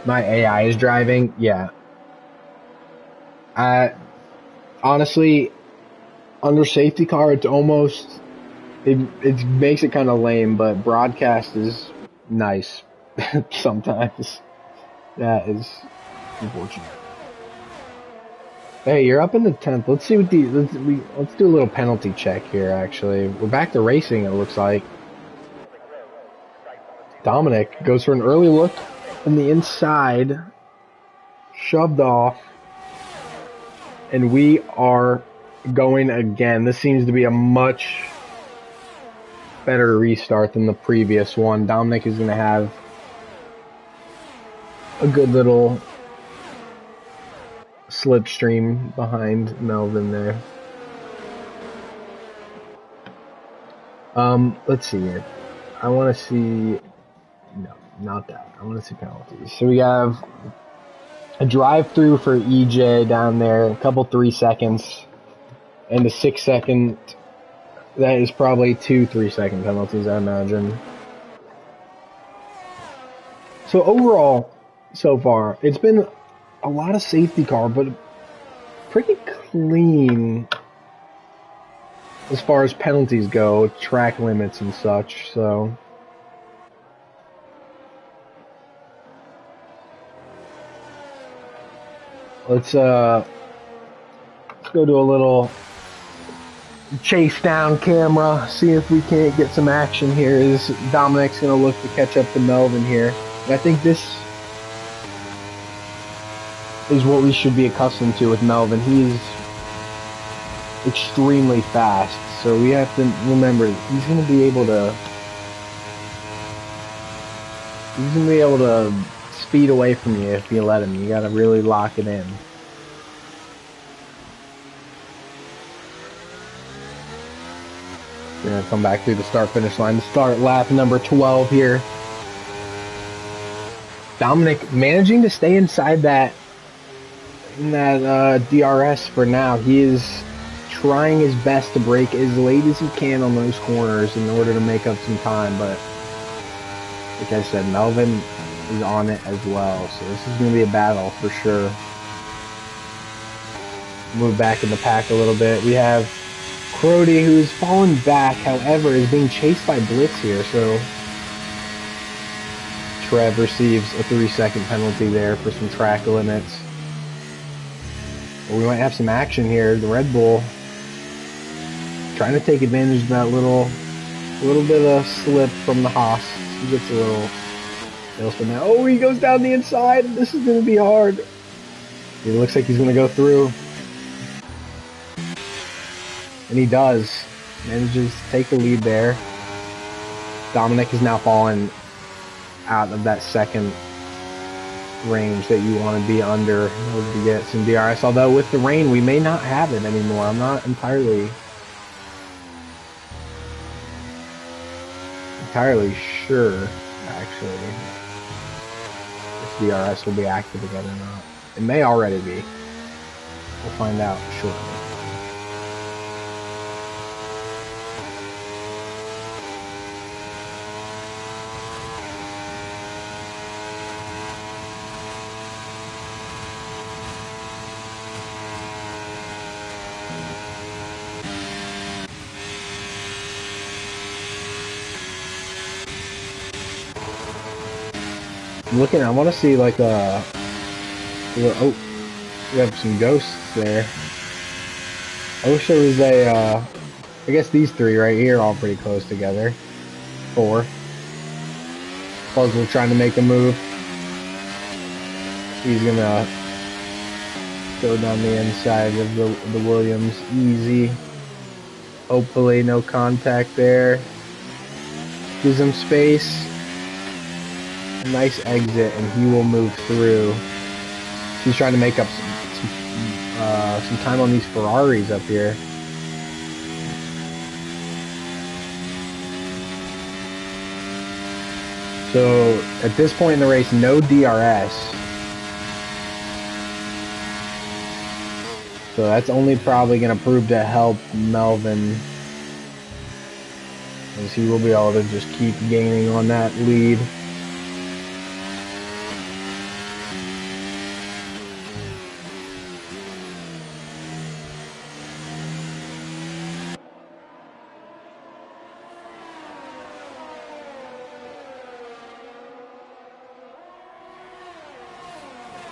A: My AI is driving? Yeah. Honestly, under safety car, it's almost... It makes it kind of lame, but broadcast is nice sometimes. That is unfortunate. Hey, you're up in the 10th. Let's see what let's do a little penalty check here, actually. We're back to racing, it looks like. Dominic goes for an early look from the inside. Shoved off. And we are going again. This seems to be a much better restart than the previous one. Dominic is going to have a good little slipstream behind Melvin there. Let's see here. I want to see... No, not that. I want to see penalties. So we have a drive-through for EJ down there, a couple 3 seconds, and a 6 second. That is probably 2 3-second penalties, I imagine. So overall, so far, it's been a lot of safety car, but pretty clean as far as penalties go, track limits and such, so... Let's go do a little chase down camera, see if we can't get some action here. As Dominic's going to look to catch up to Melvin here. And I think this is what we should be accustomed to with Melvin. He's extremely fast, so we have to remember he's going to be able to speed away from you if you let him. You gotta really lock it in. We're going to come back through the start-finish line to start lap number 12 here. Dominic managing to stay inside that DRS for now. He is trying his best to brake as late as he can on those corners in order to make up some time, but like I said, Melvin is on it as well, so this is going to be a battle for sure. Move back in the pack a little bit. We have Crody, who's fallen back, however, is being chased by Blitz here, so Trev receives a 3-second penalty there for some track limits. But we might have some action here. The Red Bull trying to take advantage of that little bit of slip from the Haas. He gets a little tailspin now. Oh, he goes down the inside. This is going to be hard. It looks like he's going to go through. And he does. Manages to take the lead there. Dominic is now fallen out of that second range that you want to be under in order to get some DRS. Although with the rain, we may not have it anymore. I'm not entirely sure, actually, if DRS will be active again or not. It may already be. We'll find out shortly. I'm looking, I want to see like oh, we have some ghosts there. OSHA is I guess these three right here are all pretty close together. 4. Puzzle trying to make a move. He's gonna go down the inside of the Williams, easy. Hopefully no contact there. Gives him space. A nice exit, and he will move through. He's trying to make up some time on these Ferraris up here. So at this point in the race, no DRS. So that's only probably going to prove to help Melvin, as he will be able to just keep gaining on that lead.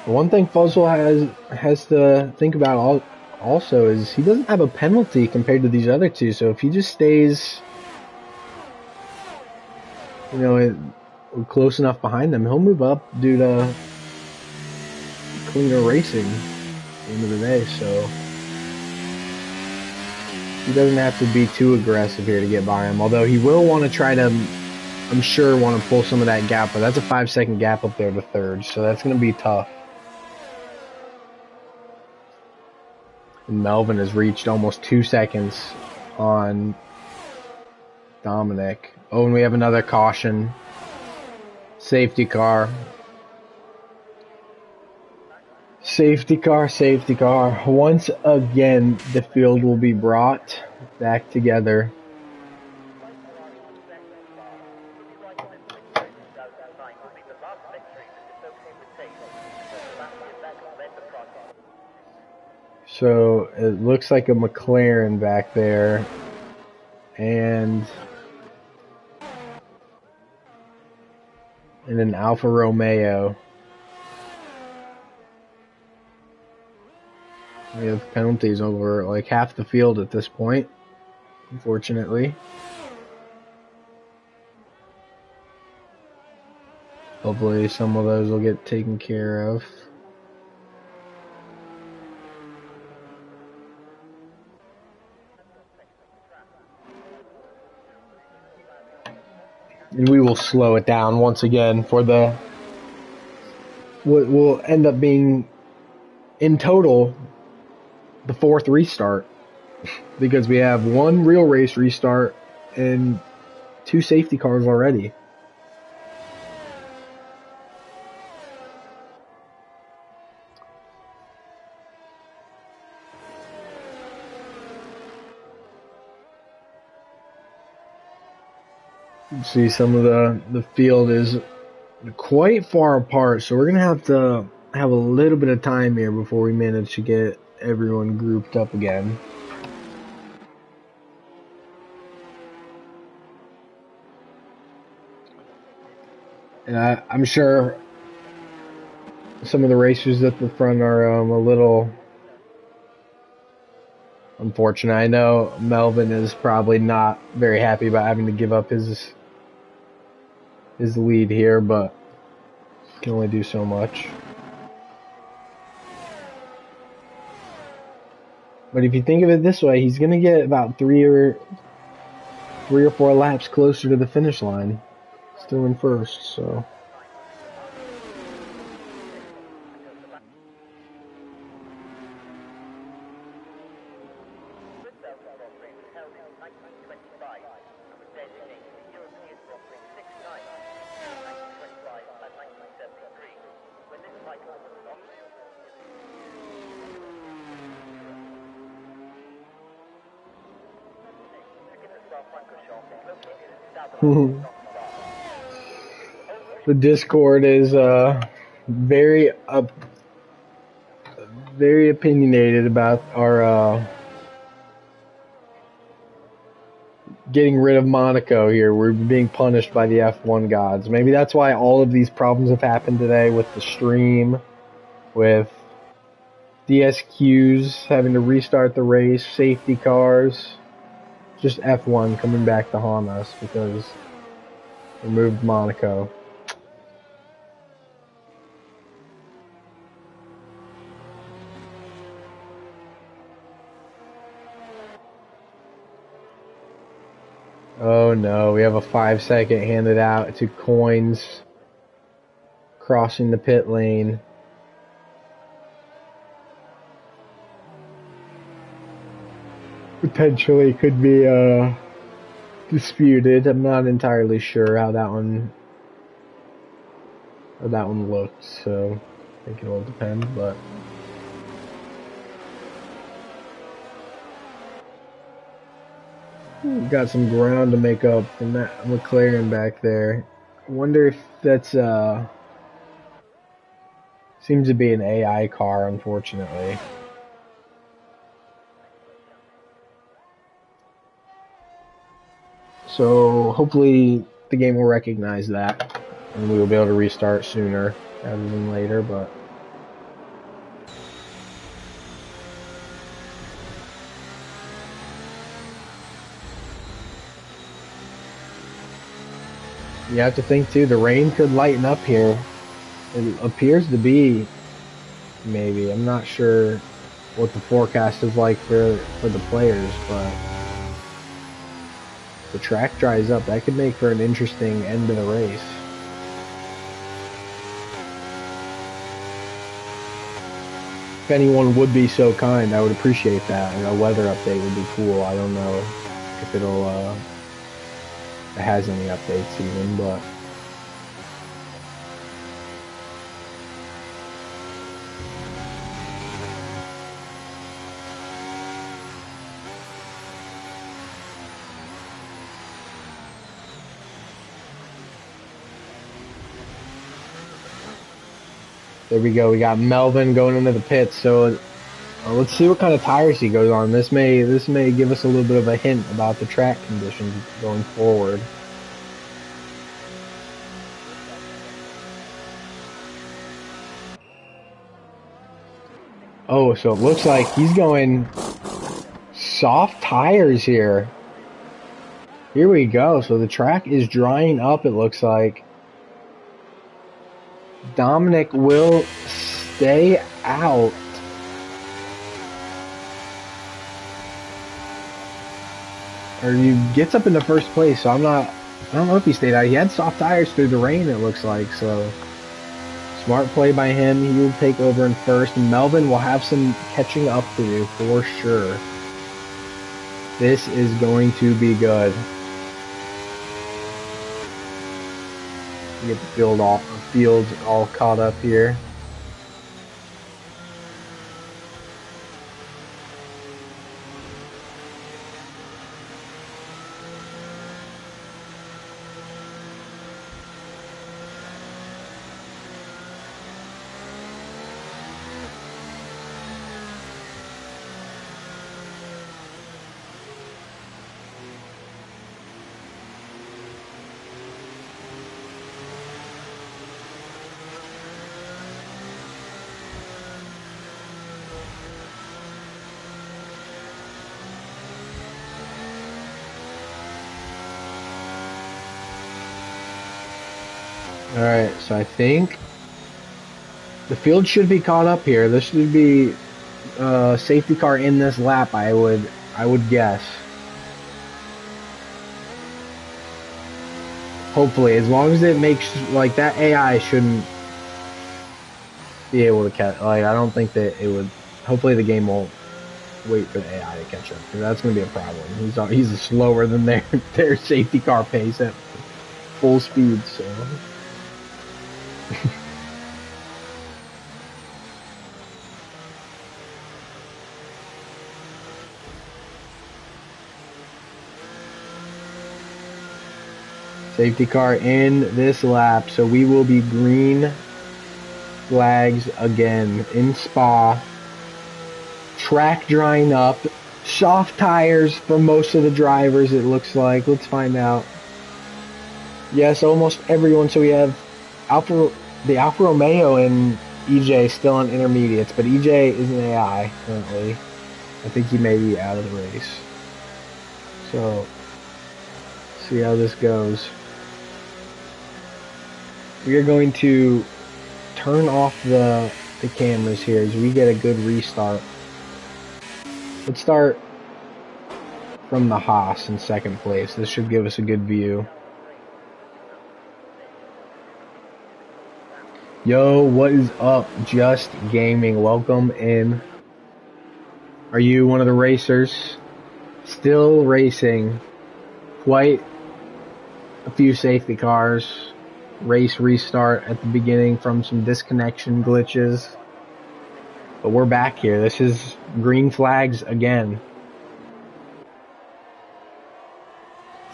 A: One thing Fuzzle has to think about also is he doesn't have a penalty compared to these other two. So if he just stays, you know, close enough behind them, he'll move up due to cleaner racing at the end of the day. So he doesn't have to be too aggressive here to get by him. Although he will want to try to, I'm sure, want to pull some of that gap. But that's a 5-second gap up there to third. So that's going to be tough. Melvin has reached almost 2 seconds on Dominic. Oh, and we have another caution. Safety car. Safety car, safety car. Once again, the field will be brought back together. So it looks like a McLaren back there, and an Alfa Romeo. We have penalties over like half the field at this point, unfortunately. Hopefully some of those will get taken care of. And we will slow it down once again for what will end up being, in total, the 4th restart. Because we have 1 real race restart, and 2 safety cars already. See, some of the field is quite far apart, so we're gonna have to have a little bit of time here before we manage to get everyone grouped up again. And I'm sure some of the racers at the front are a little unfortunate. I know Melvin is probably not very happy about having to give up his lead here, but can only do so much. But if you think of it this way, he's gonna get about 3 or 4 laps closer to the finish line, still in first. So. The Discord is very opinionated about our getting rid of Monaco here. We're being punished by the F1 gods. Maybe that's why all of these problems have happened today with the stream, with DSQs having to restart the race, safety cars. Just F1 coming back to haunt us because we moved Monaco. Oh no, we have a 5-second handed out to Coins crossing the pit lane. Potentially could be disputed. I'm not entirely sure how that one looked, so I think it will depend, but we've got some ground to make up from that McLaren back there. I wonder if that's seems to be an AI car, unfortunately. So hopefully the game will recognize that and we will be able to restart sooner rather than later, but you have to think too, the rain could lighten up here. It appears to be, maybe. I'm not sure what the forecast is like for the players, but the track dries up. That could make for an interesting end of the race. If anyone would be so kind, I would appreciate that. And a weather update would be cool. I don't know if it has any updates even, but there we go. We got Melvin going into the pits. So let's see what kind of tires he goes on. This may give us a little bit of a hint about the track conditions going forward. Oh, so it looks like he's going soft tires here. Here we go. So the track is drying up, it looks like. Dominic will stay out. Or he gets up in the first place, so I don't know if he stayed out. He had soft tires through the rain, it looks like, so smart play by him. He will take over in first, and Melvin will have some catching up to do for sure. This is going to be good. Get the field all caught up here. Alright, so I think the field should be caught up here. This should be safety car in this lap, I would guess. Hopefully, as long as it makes, like, that AI shouldn't be able to catch, like, I don't think that it would, hopefully the game won't wait for the AI to catch up, because that's going to be a problem. He's slower than their safety car pace at full speed, so... Safety car in this lap, so we will be green flags again in Spa. Track drying up, soft tires for most of the drivers, it looks like. Let's find out. Yes, almost everyone. So we have the Alfa Romeo and EJ still on intermediates, but EJ is an AI currently. I think he may be out of the race. So, see how this goes. We are going to turn off the cameras here as we get a good restart. Let's start from the Haas in second place. This should give us a good view. Yo, what is up? Just Gaming. Welcome in. Are you one of the racers? Still racing. Quite a few safety cars. Race restart at the beginning from some disconnection glitches. But we're back here. This is green flags again.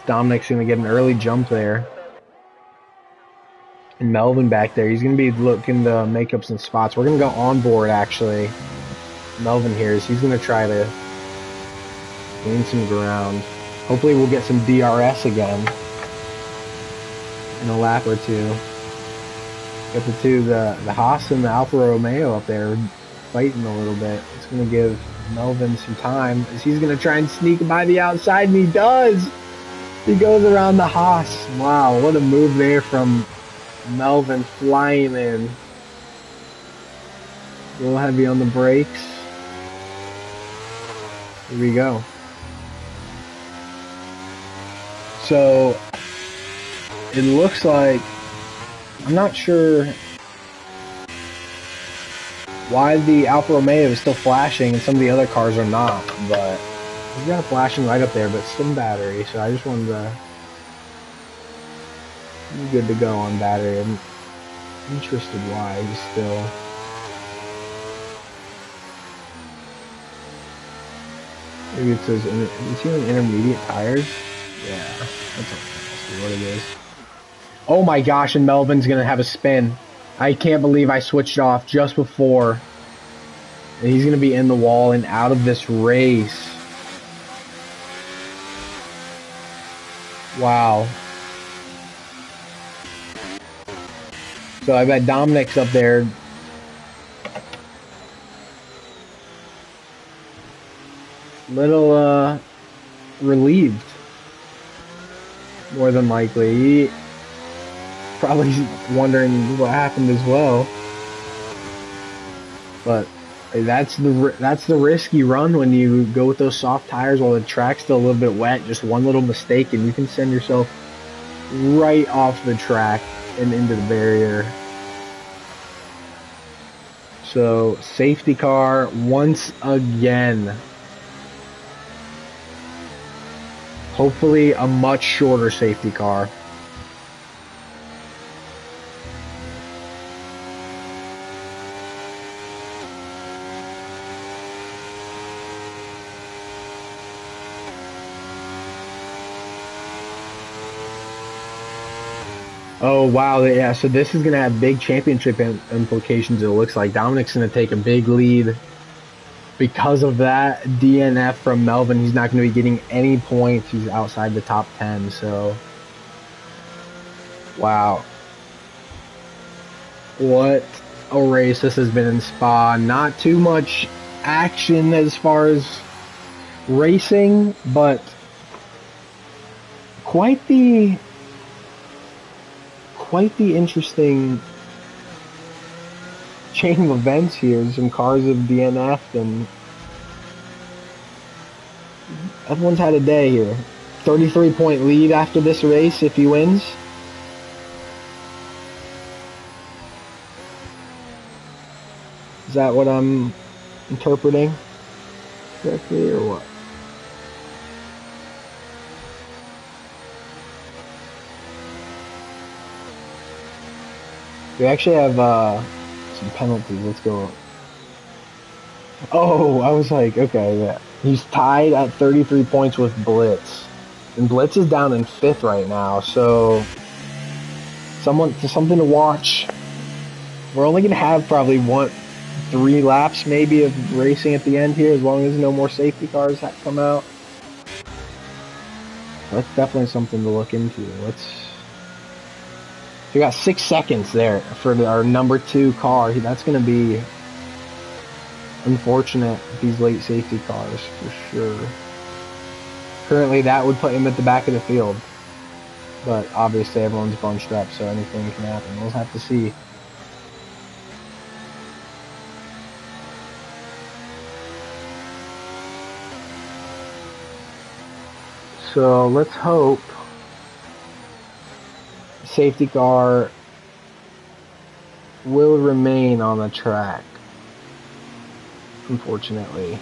A: Dominic's going to get an early jump there. And Melvin back there. He's going to be looking to make up some spots. We're going to go on board, actually. Melvin here is he's going to try to gain some ground. Hopefully we'll get some BRS again in a lap or two. Got the Haas and the Alfa Romeo up there fighting a little bit. It's going to give Melvin some time as he's going to try and sneak by the outside, and he does! He goes around the Haas. Wow, what a move there from Melvin, flying in. A little heavy on the brakes. Here we go. So, it looks like, I'm not sure why the Alfa Romeo is still flashing and some of the other cars are not, but we've got a flashing light up there, but some battery, so I just wanted to be good to go on battery. I'm interested why he's still... Maybe it says, is he on intermediate tires? Yeah, that's what it is. Oh my gosh, and Melvin's gonna have a spin. I can't believe I switched off just before. And he's gonna be in the wall and out of this race. Wow. So I bet Dominic's up there. Little, relieved. More than likely. He probably wondering what happened as well. But that's the risk you run when you go with those soft tires while the track's still a little bit wet. Just one little mistake and you can send yourself right off the track and into the barrier. So, safety car once again. Hopefully a much shorter safety car. Oh, wow. Yeah, so this is going to have big championship implications, it looks like. Dominic's going to take a big lead. Because of that DNF from Melvin, he's not going to be getting any points. He's outside the top 10, so. Wow. What a race this has been in Spa. Not too much action as far as racing, but quite the interesting chain of events here. Some cars have DNF'd and everyone's had a day here. 33-point lead after this race if he wins. Is that what I'm interpreting correctly or what? We actually have some penalties. Let's go. Oh, I was like, okay, yeah. He's tied at 33 points with Blitz. And Blitz is down in 5th right now, so something to watch. We're only going to have probably 3 laps maybe of racing at the end here, as long as no more safety cars come out. That's definitely something to look into. We got 6 seconds there for our number 2 car. That's going to be unfortunate, these late safety cars, for sure. Currently, that would put him at the back of the field. But obviously, everyone's bunched up, so anything can happen. We'll have to see. So let's hope safety car will remain on the track, unfortunately.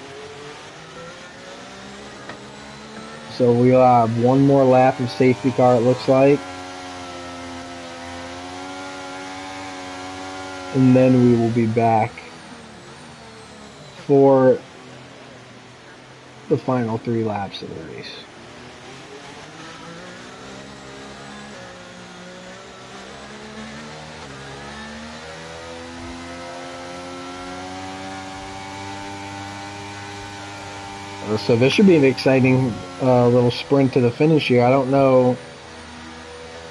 A: So we'll have one more lap of safety car, it looks like. And then we will be back for the final 3 laps of the race. So this should be an exciting little sprint to the finish here. I don't know.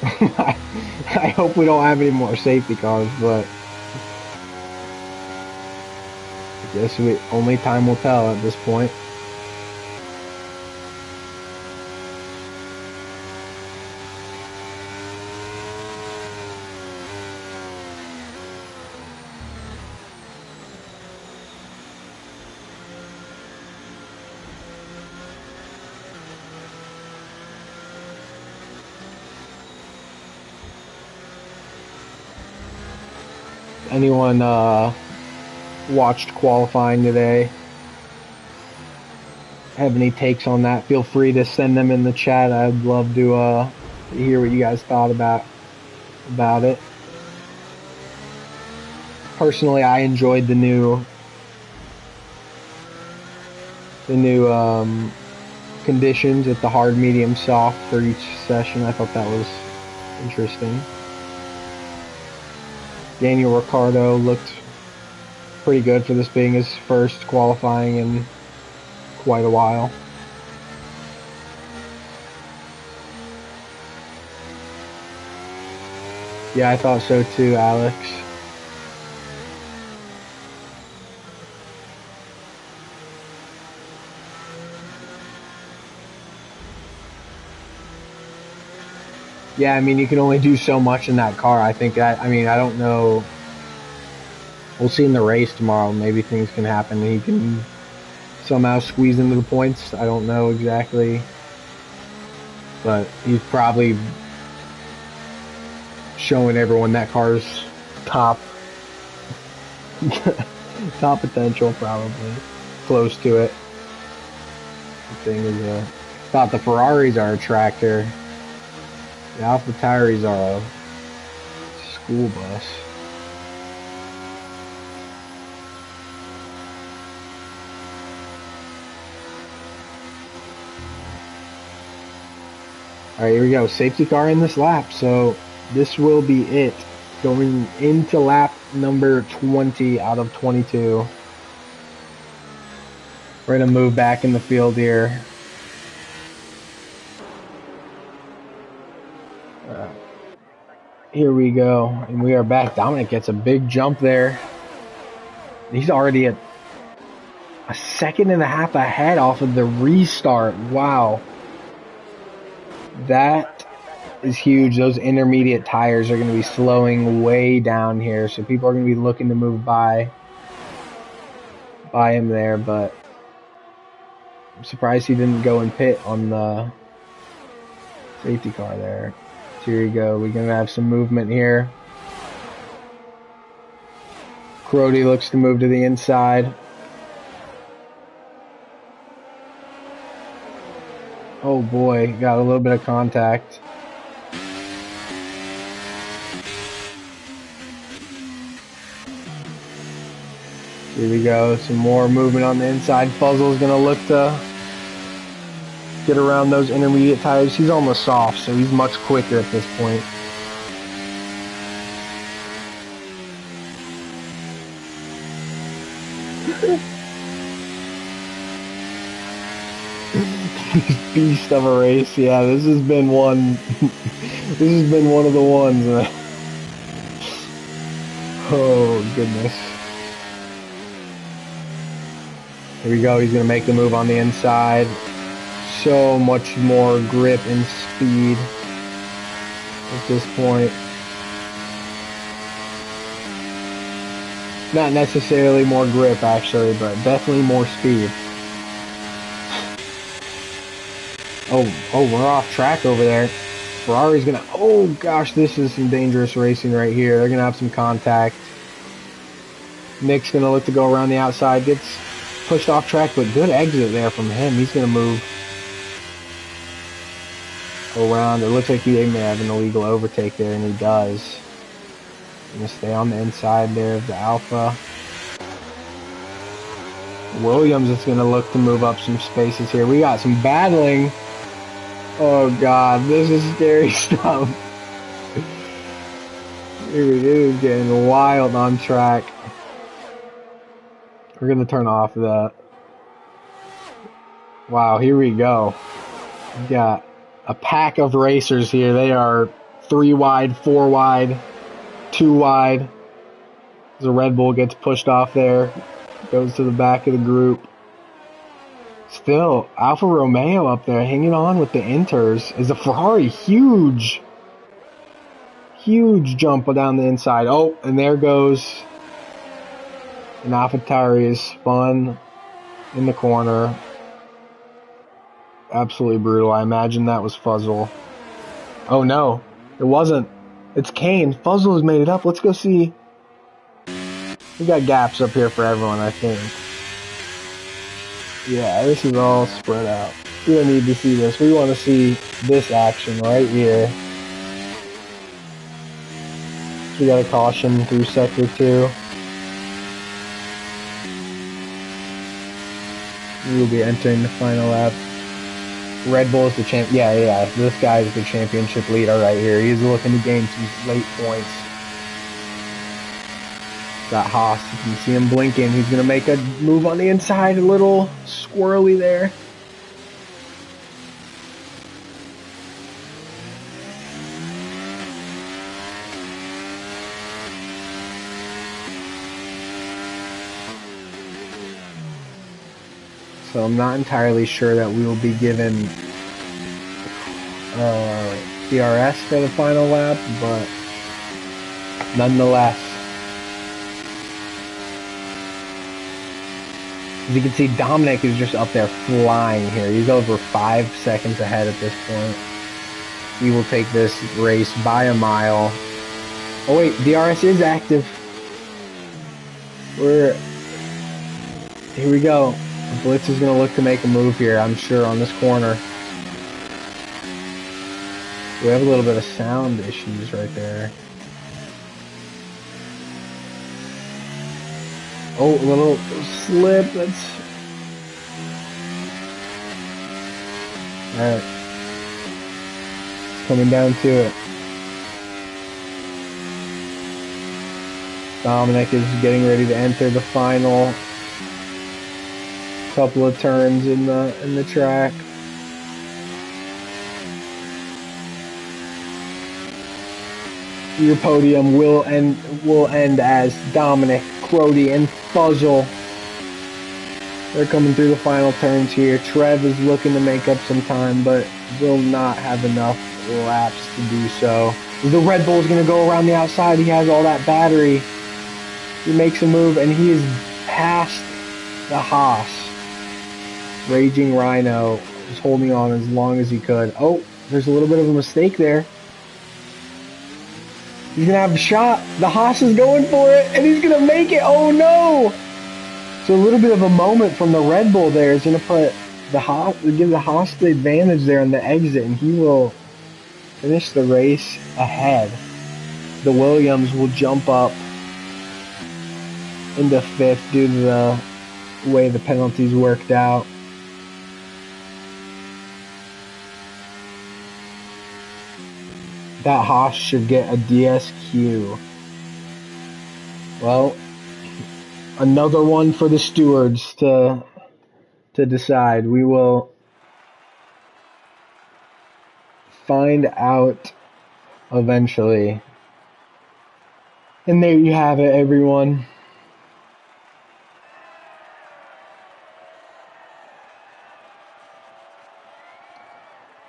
A: I hope we don't have any more safety cars, but I guess only time will tell at this point. Anyone watched qualifying today? Have any takes on that? Feel free to send them in the chat. I'd love to hear what you guys thought about it. Personally, I enjoyed the new conditions with the hard, medium, soft for each session. I thought that was interesting. Daniel Ricciardo looked pretty good for this being his first qualifying in quite a while. Yeah, I thought so too, Alex. Yeah, I mean, you can only do so much in that car. I don't know. We'll see in the race tomorrow. Maybe things can happen and he can somehow squeeze into the points. I don't know exactly. But he's probably showing everyone that car's top potential, probably. Close to it. The thing is, thought the Ferraris are a tractor. The Alpha Tyres are a school bus. Alright, here we go. Safety car in this lap. So This will be it. Going into lap number 20 out of 22. We're going to move back in the field here. Here we go. And we are back. Dominic gets a big jump there. He's already at a second and a half ahead off of the restart. Wow. That is huge. Those intermediate tires are going to be slowing way down here. So people are going to be looking to move by him there. But I'm surprised he didn't go and pit on the safety car there. Here we go. We're going to have some movement here. Crody looks to move to the inside. Oh boy, got a little bit of contact. Here we go, some more movement on the inside. Fuzzle's gonna look to get around those intermediate tires. He's almost soft, so he's much quicker at this point. Beast of a race. Yeah, this has been one. This has been one of the ones. Oh goodness. Here we go. He's gonna make the move on the inside. So much more grip and speed at this point. Not necessarily more grip actually, but definitely more speed. Oh, we're off track over there. Ferrari's gonna, oh gosh, this is some dangerous racing right here. They're gonna have some contact. Nick's gonna look to go around the outside, gets pushed off track, but good exit there from him. He's gonna move around. It looks like he may have an illegal overtake there, and he does. Gonna stay on the inside there of the Alpha. Williams is gonna look to move up some spaces here. We got some battling. Oh god, this is scary stuff. It is getting wild on track. We're gonna turn off the. Wow, here we go. We got a pack of racers here. They are 3 wide, 4 wide, 2 wide. The Red Bull gets pushed off there. Goes to the back of the group. Still, Alfa Romeo up there hanging on with the Inters. Is the Ferrari huge jump down the inside. Oh, and there goes an AlphaTauri is spun in the corner. Absolutely brutal. I imagine that was Fuzzle. Oh no, it wasn't. It's Kane. Fuzzle has made it up. Let's go see. We got gaps up here for everyone, I think. Yeah, this is all spread out. We don't need to see this. We want to see this action right here. So we got a caution through sector 2. We will be entering the final lap. Red Bull is the champ. Yeah. This guy is the championship leader right here. He's looking to gain some late points. Got Haas, you can see him blinking. He's going to make a move on the inside, a little squirrely there. So I'm not entirely sure that we will be given BRS for the final lap, but nonetheless. As you can see, Dominic is just up there flying here. He's over 5 seconds ahead at this point. He will take this race by a mile. Oh wait, DRS is active. Here we go. Blitz is going to look to make a move here, I'm sure, on this corner. We have a little bit of sound issues right there. Oh, a little slip. That's alright. It's coming down to it. Dominic is getting ready to enter the final couple of turns in the track. Your podium will end as Dominic, Crody, and Fuzzle. They're coming through the final turns here. Trev is looking to make up some time, but will not have enough laps to do so. The Red Bull is going to go around the outside. He has all that battery. He makes a move, and he is past the Haas. Raging Rhino is holding on as long as he could. Oh, there's a little bit of a mistake there. He's going to have a shot. The Haas is going for it, and he's going to make it. Oh, no. So a little bit of a moment from the Red Bull there is going to put the Haas, give the Haas the advantage there on the exit, and he will finish the race ahead. The Williams will jump up into 5th due to the way the penalties worked out. That Haas should get a DSQ. Well, another one for the stewards to decide. We will find out eventually. And there you have it, everyone.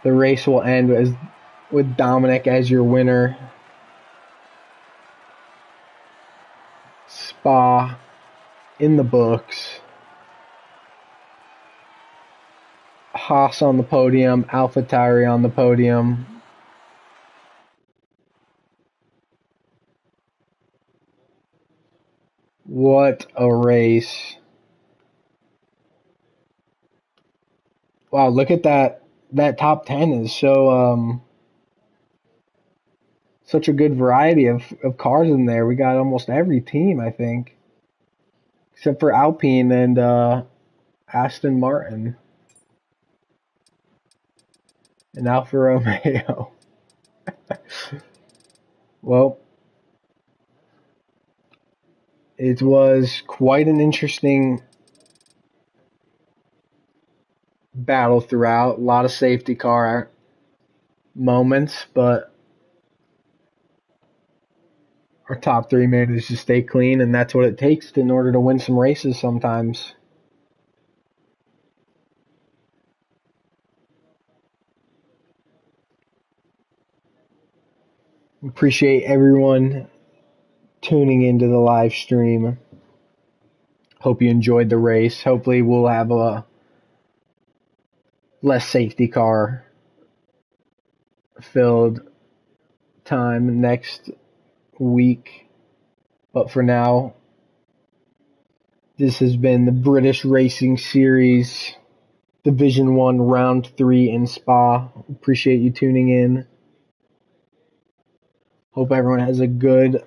A: The race will end with Dominic as your winner. Spa in the books. Haas on the podium, AlphaTauri on the podium. What a race. Wow, look at that. That top 10 is so such a good variety of cars in there. We got almost every team, I think, except for Alpine and Aston Martin and Alfa Romeo. Well, it was quite an interesting battle throughout. A lot of safety car moments, but our top 3 managed to stay clean, and that's what it takes in order to win some races sometimes. Appreciate everyone tuning into the live stream. Hope you enjoyed the race. Hopefully we'll have a less safety car filled time next week. But for now, this has been the British Racing Series Division 1 Round 3 in Spa. Appreciate you tuning in. Hope everyone has a good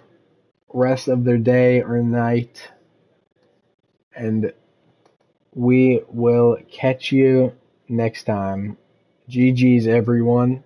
A: rest of their day or night. And we will catch you next time. GG's, everyone.